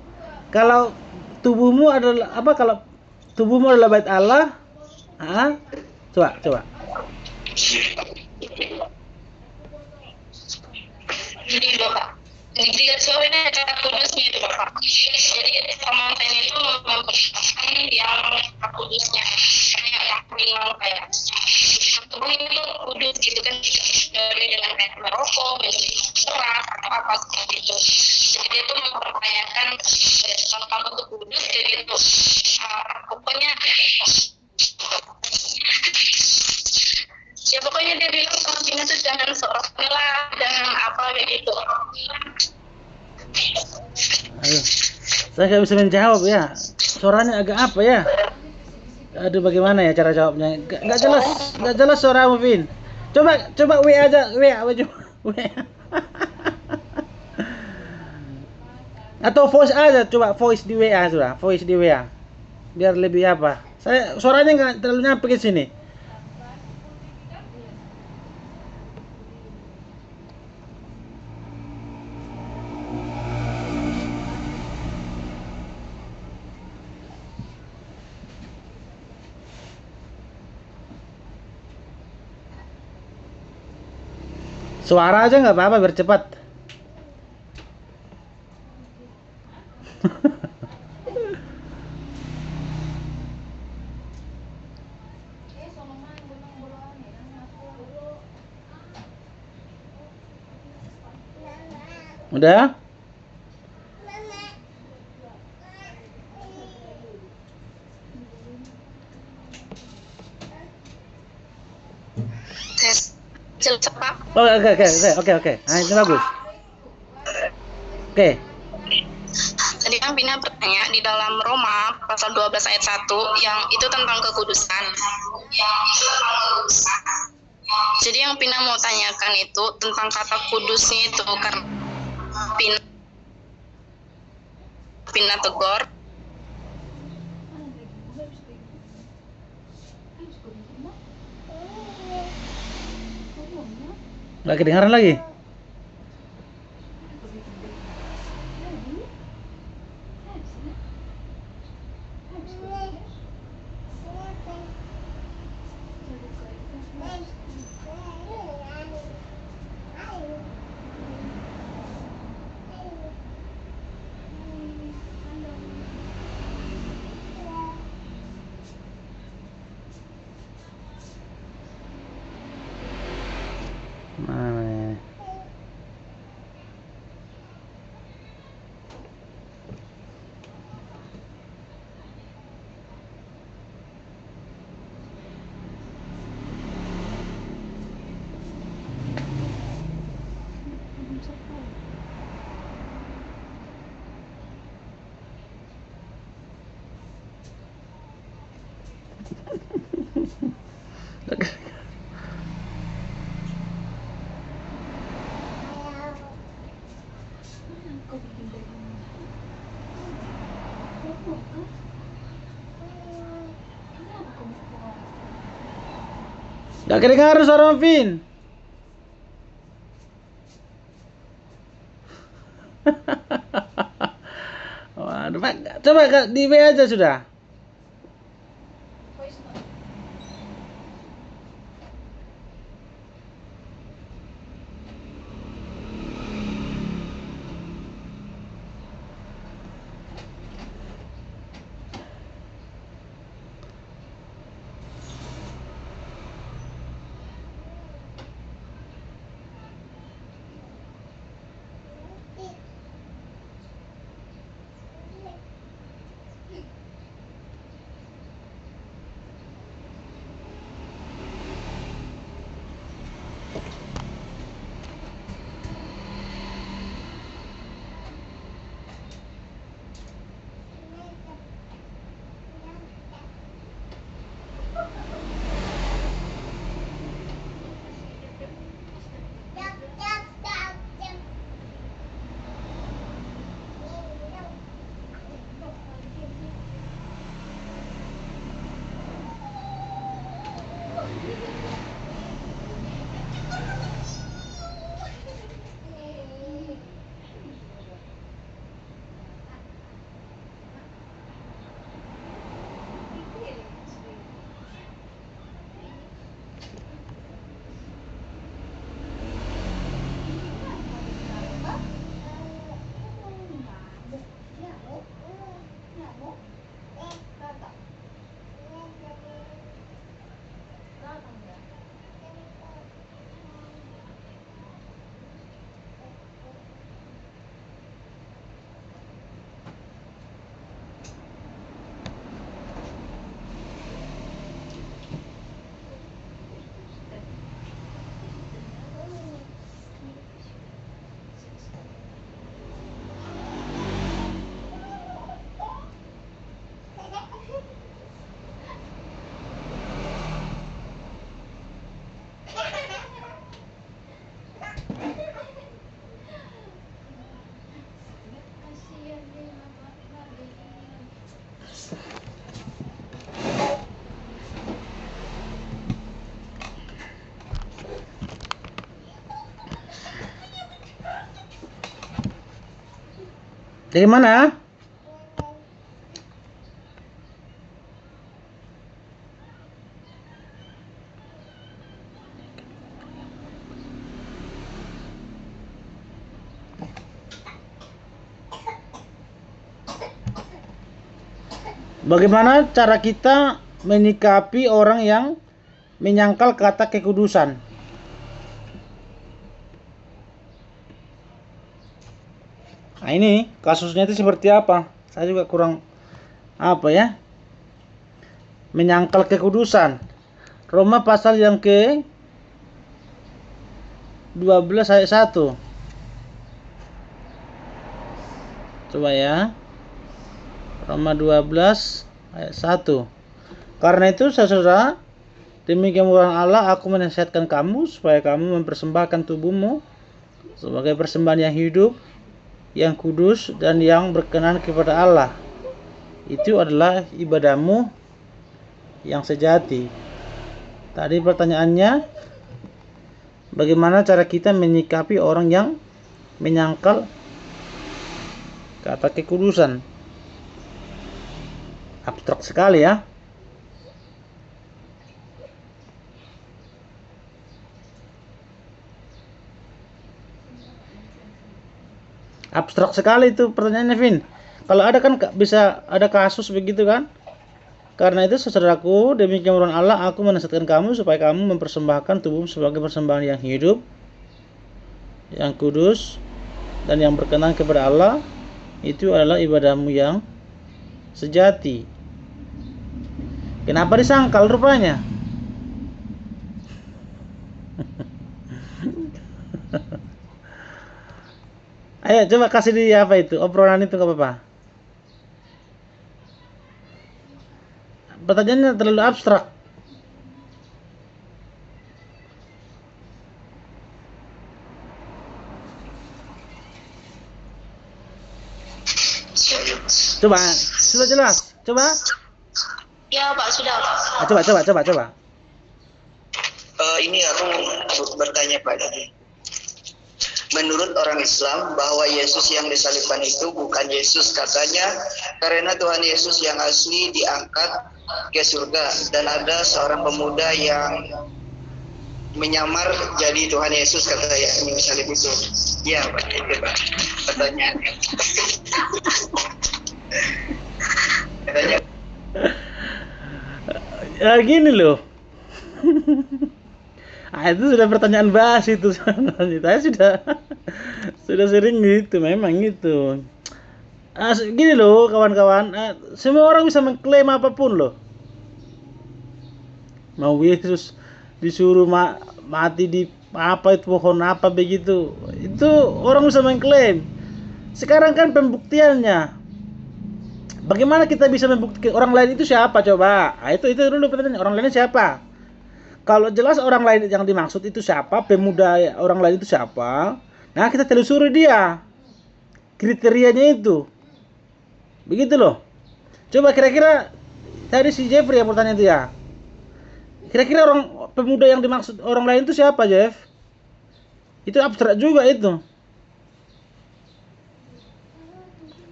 Kalau tubuhmu adalah apa? Kalau tubuhmu adalah bait Allah, coba. Jadi Bapak, jadi soalnya kata kudusnya itu Bapak. Jadi Samanten itu memperhatikan yang kudusnya. Karena aku bilang kayak tubuh itu kudus gitu kan, dari dengan kayak merokok, minum keras atau apa seperti itu. Jadi dia tuh mempertanyakan kalau kamu tuh kudus, jadi itu pokoknya ya pokoknya dia bilang sama Vina tuh jangan seorang lah, jangan apa kayak gitu. Aduh, saya nggak bisa menjawab ya. Suaranya agak apa ya? Aduh, bagaimana ya cara jawabnya? Nggak jelas suaramu, Vin. Coba WA aja, WA. Atau voice aja, coba voice di WA sudah, voice di WA. Biar lebih apa? Suaranya nggak terlalu nyampe ke sini. Suara aja nggak apa-apa, biar cepat. Udah? jelas Pak? Oke. Nah, itu bagus. Oke. Tadi kan Pina bertanya di dalam Roma pasal 12 ayat 1 yang itu tentang kekudusan. Jadi yang Pina mau tanyakan itu tentang kata kudusnya itu, karena Pina tegur. Nggak kedengaran lagi. Nah, nggak kedengaran suara Vin. Waduh, Pak. Coba di W aja sudah. Dari mana? Bagaimana cara kita menyikapi orang yang menyangkal kata kekudusan? Nah, ini kasusnya itu seperti apa? Saya juga kurang menyangkal kekudusan. Roma pasal yang ke 12 ayat 1. Coba ya. Roma 12 ayat 1. Karena itu saudara, demi kemurahan Allah aku menasihatkan kamu supaya kamu mempersembahkan tubuhmu sebagai persembahan yang hidup, yang kudus dan yang berkenan kepada Allah. Itu adalah ibadahmu yang sejati. Tadi pertanyaannya, bagaimana cara kita menyikapi orang yang menyangkal kata kekudusan? Abstrak sekali ya. Abstrak sekali itu pertanyaannya, Vin. Kalau ada kan bisa ada kasus begitu kan? Karena itu saudaraku, demi kemurahan Allah aku menasihatkan kamu supaya kamu mempersembahkan tubuh sebagai persembahan yang hidup, yang kudus dan yang berkenan kepada Allah. Itu adalah ibadahmu yang sejati. Kenapa disangkal rupanya? Ayo coba kasih dia apa itu, obrolan itu gak apa-apa. Pertanyaannya terlalu abstrak. Coba, sudah jelas. Coba. Ya Pak, sudah Pak. Coba. Ini aku bertanya Pak. Menurut orang Islam bahwa Yesus yang disalibkan itu bukan Yesus katanya, karena Tuhan Yesus yang asli diangkat ke surga dan ada seorang pemuda yang menyamar jadi Tuhan Yesus kata ya ini salib itu. Ya Pak, itu Pak pertanyaannya. Katanya ya gini loh. Itu sudah pertanyaan basi itu. Saya sudah sering gitu, memang gitu. Gini loh kawan-kawan, semua orang bisa mengklaim apapun loh. Mau Yesus disuruh mati di apa itu pohon apa begitu, itu orang bisa mengklaim. Sekarang kan pembuktiannya, bagaimana kita bisa membuktikan orang lain itu siapa coba? Itu dulu pertanyaan, orang lain siapa? Kalau jelas orang lain yang dimaksud itu siapa, pemuda orang lain itu siapa, nah kita telusuri dia, kriterianya itu. Begitu loh. Coba kira-kira tadi si Jeffrey yang bertanya itu ya. Kira-kira orang pemuda yang dimaksud orang lain itu siapa, Jeff? Itu abstrak juga itu.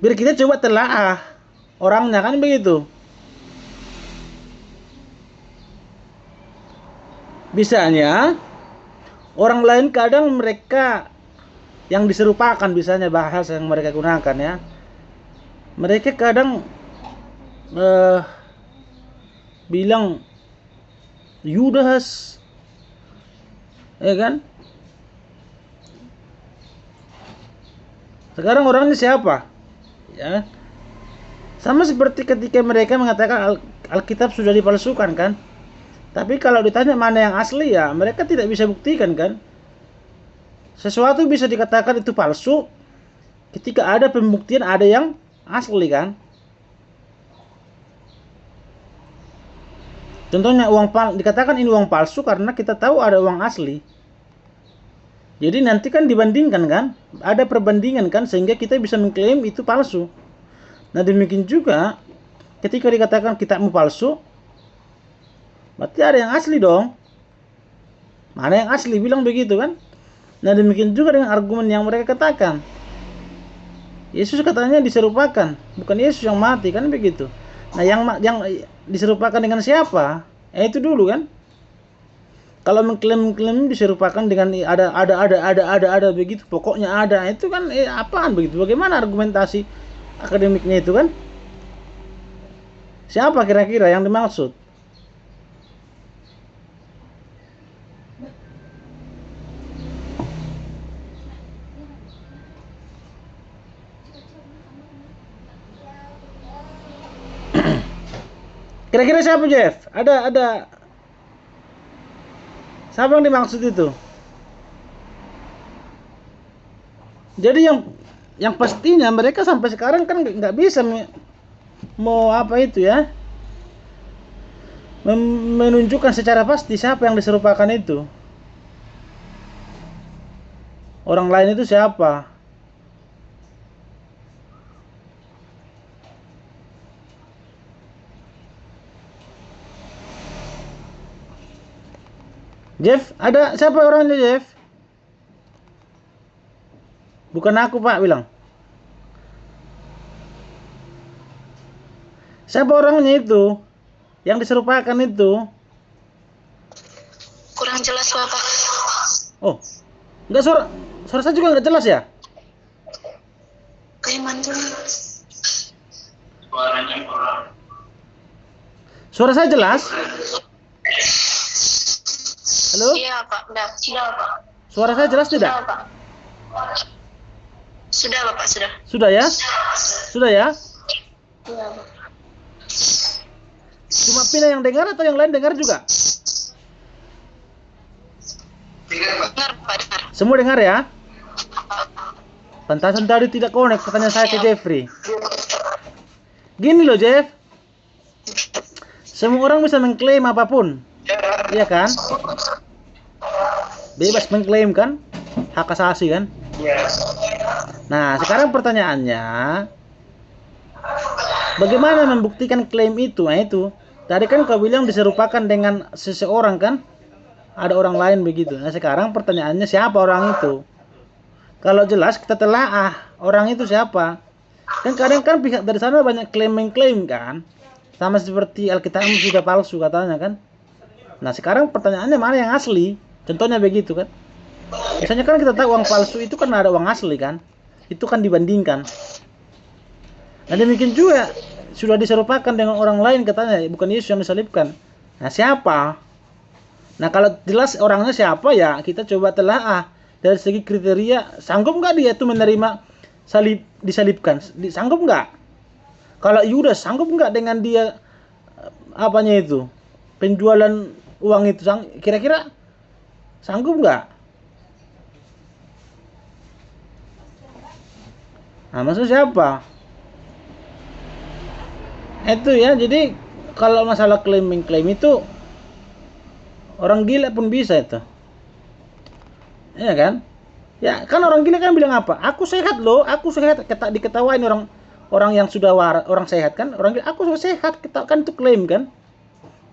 Biar kita coba telaah orangnya kan begitu. Bisanya orang lain kadang mereka yang diserupakan, bisanya bahasa yang mereka gunakan ya. Mereka kadang bilang Yudas, ya kan? Sekarang orangnya siapa? Ya, sama seperti ketika mereka mengatakan Alkitab sudah dipalsukan kan? Tapi kalau ditanya mana yang asli ya mereka tidak bisa buktikan kan? Sesuatu bisa dikatakan itu palsu ketika ada pembuktian ada yang asli kan? Contohnya dikatakan ini uang palsu karena kita tahu ada uang asli. Jadi nanti kan dibandingkan kan? Ada perbandingan kan sehingga kita bisa mengklaim itu palsu. Nah demikian juga ketika dikatakan kitabmu palsu, berarti ada yang asli dong. Mana yang asli bilang begitu kan? Nah demikian juga dengan argumen yang mereka katakan. Yesus katanya diserupakan, bukan Yesus yang mati kan begitu. Nah yang diserupakan dengan siapa? Itu dulu kan. Kalau mengklaim diserupakan dengan ada begitu, pokoknya ada, itu kan apaan begitu? Bagaimana argumentasi akademiknya itu kan? Siapa kira-kira yang dimaksud? Kira-kira siapa Jeff? Ada siapa yang dimaksud itu? Jadi yang pastinya mereka sampai sekarang kan nggak bisa mau apa itu ya, menunjukkan secara pasti siapa yang diserupakan itu. Orang lain itu siapa? Jeff, ada siapa orangnya Jeff? Bukan aku Pak bilang. Siapa orangnya itu? Yang diserupakan itu? Kurang jelas Bapak. Oh, enggak suara saya juga nggak jelas ya? Kayak mantul. Suara saya jelas? Halo? Iya Pak, sudah Pak. Suara saya jelas tidak? Sudah Pak. Sudah Bapak, sudah. Sudah ya? Sudah ya? Iya Pak. Cuma Pina yang dengar atau yang lain dengar juga? Dengar Pak, dengar. Semua dengar ya? Pantasan tadi tidak connect pertanyaan saya ke Jeffrey. Gini loh Jeff. Semua orang bisa mengklaim apapun. Iya kan? Bebas mengklaim kan? Hak asasi kan? Nah, sekarang pertanyaannya, bagaimana membuktikan klaim itu? Nah itu, tadi kan kau bilang diserupakan dengan seseorang kan? Ada orang lain begitu. Nah sekarang pertanyaannya siapa orang itu? Kalau jelas kita telaah orang itu siapa? Kan kadang kan pihak dari sana banyak klaim-mengklaim kan? Sama seperti Alkitab sudah palsu katanya kan? Nah sekarang pertanyaannya mana yang asli? Contohnya begitu kan? Biasanya kan kita tahu uang palsu itu kan ada uang asli kan? Itu kan dibandingkan. Nah demikian juga sudah diserupakan dengan orang lain katanya, bukan Yesus yang disalibkan. Nah siapa? Nah kalau jelas orangnya siapa ya kita coba telaah dari segi kriteria, sanggup nggak dia itu menerima disalibkan? Sanggup nggak? Kalau Yudas sanggup nggak dengan dia apanya itu penjualan uang itu, kira-kira sanggup nggak? Nah maksud siapa? Itu ya, jadi kalau masalah klaim itu orang gila pun bisa itu. Iya kan? Ya kan orang gila kan bilang apa? Aku sehat loh, aku sehat. Diketawain orang yang sudah orang sehat kan? Orang gila, aku sudah sehat, kita kan itu klaim kan?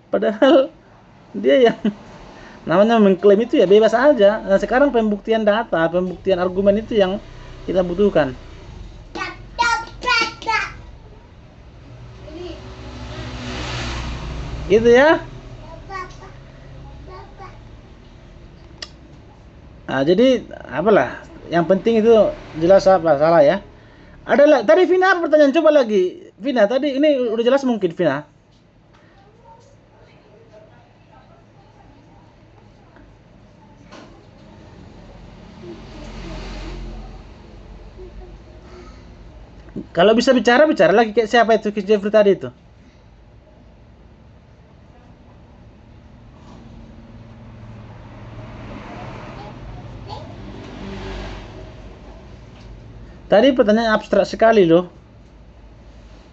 Padahal dia yang namanya mengklaim itu ya bebas aja. Nah sekarang pembuktian data, pembuktian argumen itu yang kita butuhkan. Gitu ya. Nah, jadi apalah, yang penting itu jelas apa salah ya. Ada tadi Vina pertanyaan, coba lagi Vina, tadi ini udah jelas mungkin Vina. Kalau bisa bicara lagi kayak siapa itu Jeffrey tadi itu. Tadi pertanyaan abstrak sekali loh.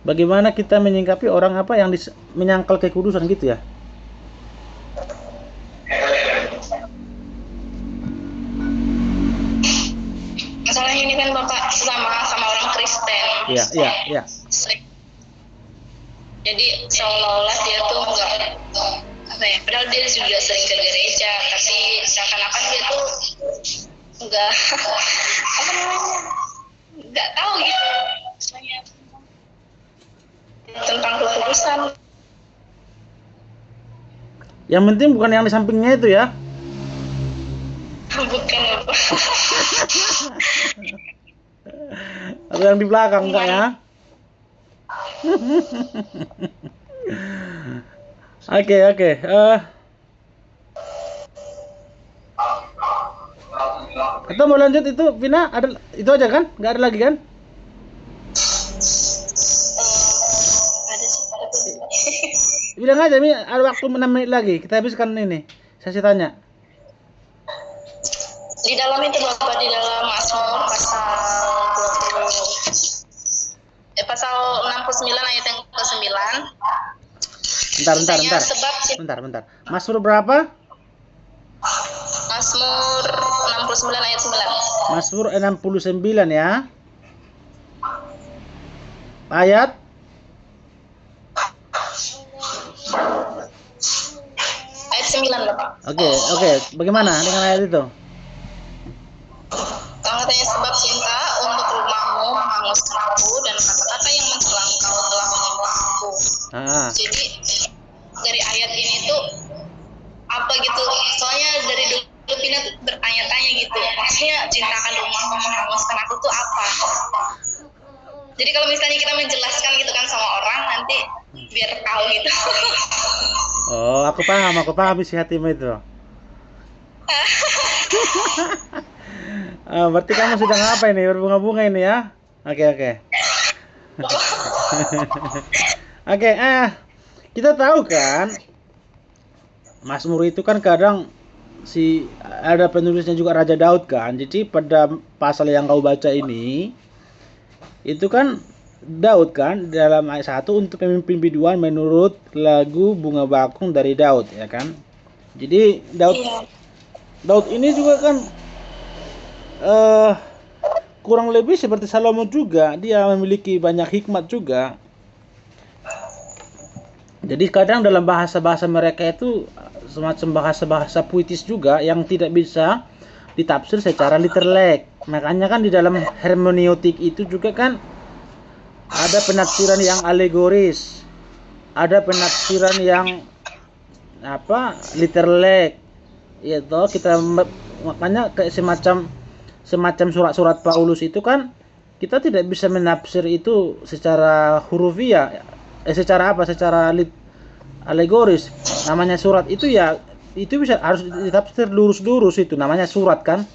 Bagaimana kita menyingkapi orang apa yang menyangkal kekudusan gitu ya? Masalah ini kan Bapak sama orang Kristen. Iya. Jadi seolah-olah dia tuh enggak apa ya, padahal dia juga sering ke gereja, tapi seakan-akan dia tuh enggak apa namanya, enggak tahu gitu tentang kekudusan. Yang penting bukan yang di sampingnya itu ya. Bukan apa. Atau yang di belakang enggak ya? Oke. Atau mau lanjut itu Vina, ada itu aja kan? Nggak ada lagi kan? Ada sih. Bilang aja Mi, ada waktu 6 menit lagi. Kita habiskan ini. Saya tanya. Di dalam itu Bapak, di dalam Mazmur pasal 20 pasal 69 ayat yang ke-9. Bentar. Mazmur berapa? Mazmur 69 ayat 9. Mazmur 69 ya. Ayat Ayat 9 Bapak. Oke. Bagaimana dengan ayat itu? Katanya, sebab cinta untuk rumahmu menghanguskan aku, dan kata-kata yang mencela engkau telah menimpa aku. Jadi dari ayat ini tuh apa gitu, soalnya dari dulu Pina tuh bertanya-tanya gitu, maksudnya cintakan rumahmu menghanguskan aku tuh apa. Jadi kalau misalnya kita menjelaskan gitu kan sama orang, nanti biar tahu gitu. Oh, aku paham isi hatimu itu. Berarti kamu sedang apa ini? Berbunga-bunga ini ya? Oke. Oke, kita tahu kan Mazmur itu kan kadang ada penulisnya juga Raja Daud kan. Jadi pada pasal yang kau baca ini itu kan Daud kan dalam ayat 1 untuk pemimpin biduan menurut lagu Bunga Bakung dari Daud ya kan. Jadi Daud ini juga kan kurang lebih seperti Salomo juga, dia memiliki banyak hikmat juga. Jadi kadang dalam bahasa-bahasa mereka itu semacam bahasa-bahasa puitis juga yang tidak bisa ditafsir secara literal. Makanya kan di dalam hermeneutik itu juga kan ada penafsiran yang alegoris, ada penafsiran yang literal. Yaitu kita makanya kayak semacam surat-surat Paulus itu kan kita tidak bisa menafsir itu secara hurufiah, secara alegoris. Namanya surat itu ya itu harus ditafsir lurus-lurus, itu namanya surat kan.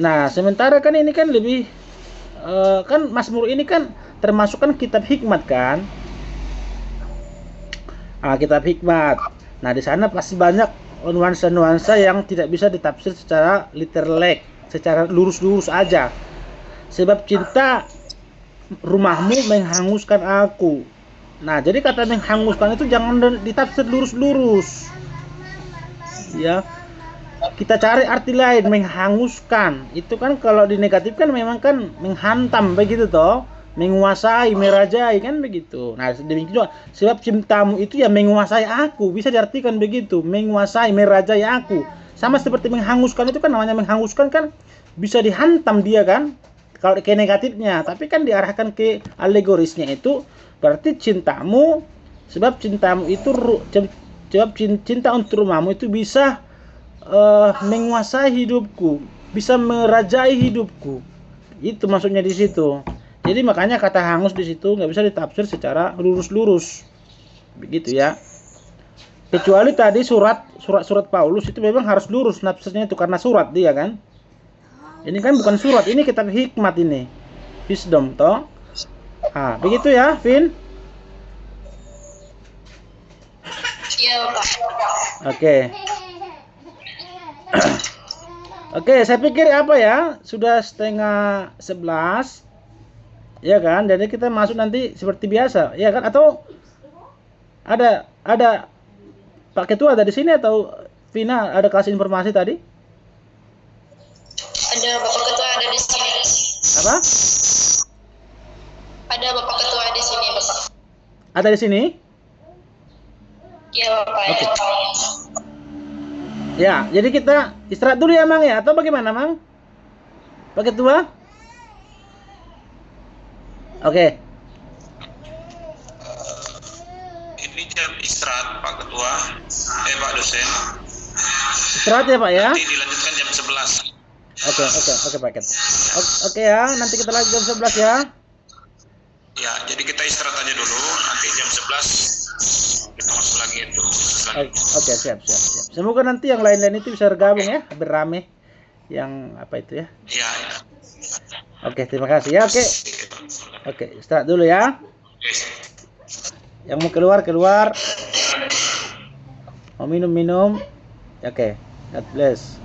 Nah sementara kan ini kan lebih kan Mazmur ini kan termasuk kan kitab hikmat kan. Kitab hikmat. Nah di sana pasti banyak nuansa-nuansa yang tidak bisa ditafsir secara literal, secara lurus-lurus aja. Sebab cinta rumahmu menghanguskan aku. Nah, jadi kata menghanguskan itu jangan ditafsir lurus-lurus. Ya. Kita cari arti lain, menghanguskan. Itu kan kalau dinegatifkan memang kan menghantam begitu toh, menguasai, merajai kan begitu. Nah, demikian juga sebab cintamu itu ya menguasai aku, bisa diartikan begitu, menguasai, merajai aku. Sama seperti menghanguskan itu kan namanya menghanguskan kan bisa dihantam dia kan. Kalau ke negatifnya, tapi kan diarahkan ke alegorisnya itu berarti cintamu, sebab cintamu itu cinta untuk rumahmu itu bisa menguasai hidupku, bisa merajai hidupku. Itu maksudnya di situ. Jadi makanya kata hangus di situ nggak bisa ditafsir secara lurus-lurus, begitu ya. Kecuali tadi surat Paulus itu memang harus lurus nafsirnya itu karena surat dia kan. Ini kan bukan surat, ini kitab hikmat ini, wisdom toh. Begitu ya, Vin? Iya, Pak. Oke. Oke, saya pikir apa ya? Sudah 10:30. Ya kan? Jadi kita masuk nanti seperti biasa, ya kan? Atau ada Pak Ketua ada di sini atau Vina ada kasih informasi tadi? Ada Bapak Ketua ada di sini. Apa? Ada Bapak Ketua di sini, Bapak. Ada di sini? Iya, Bapak. Oke. Ya, jadi kita istirahat dulu ya, Mang ya? Atau bagaimana, Mang? Pak Ketua? Oke. Ini jam istirahat Pak Ketua, Pak dosen. Istirahat ya Pak ya? Nanti dilanjutkan jam 11. Oke Pak Ket. Oke ya, nanti kita lagi jam 11 ya. Ya, jadi kita istirahat aja dulu, nanti jam 11 kita masuk lagi itu. Oke, siap. Semoga nanti yang lain-lain itu bisa bergabung ya, berame. Yang apa itu ya? Iya. Oke, terima kasih ya. Oke, istirahat dulu ya. Yang mau keluar. Mau minum. Oke. God bless.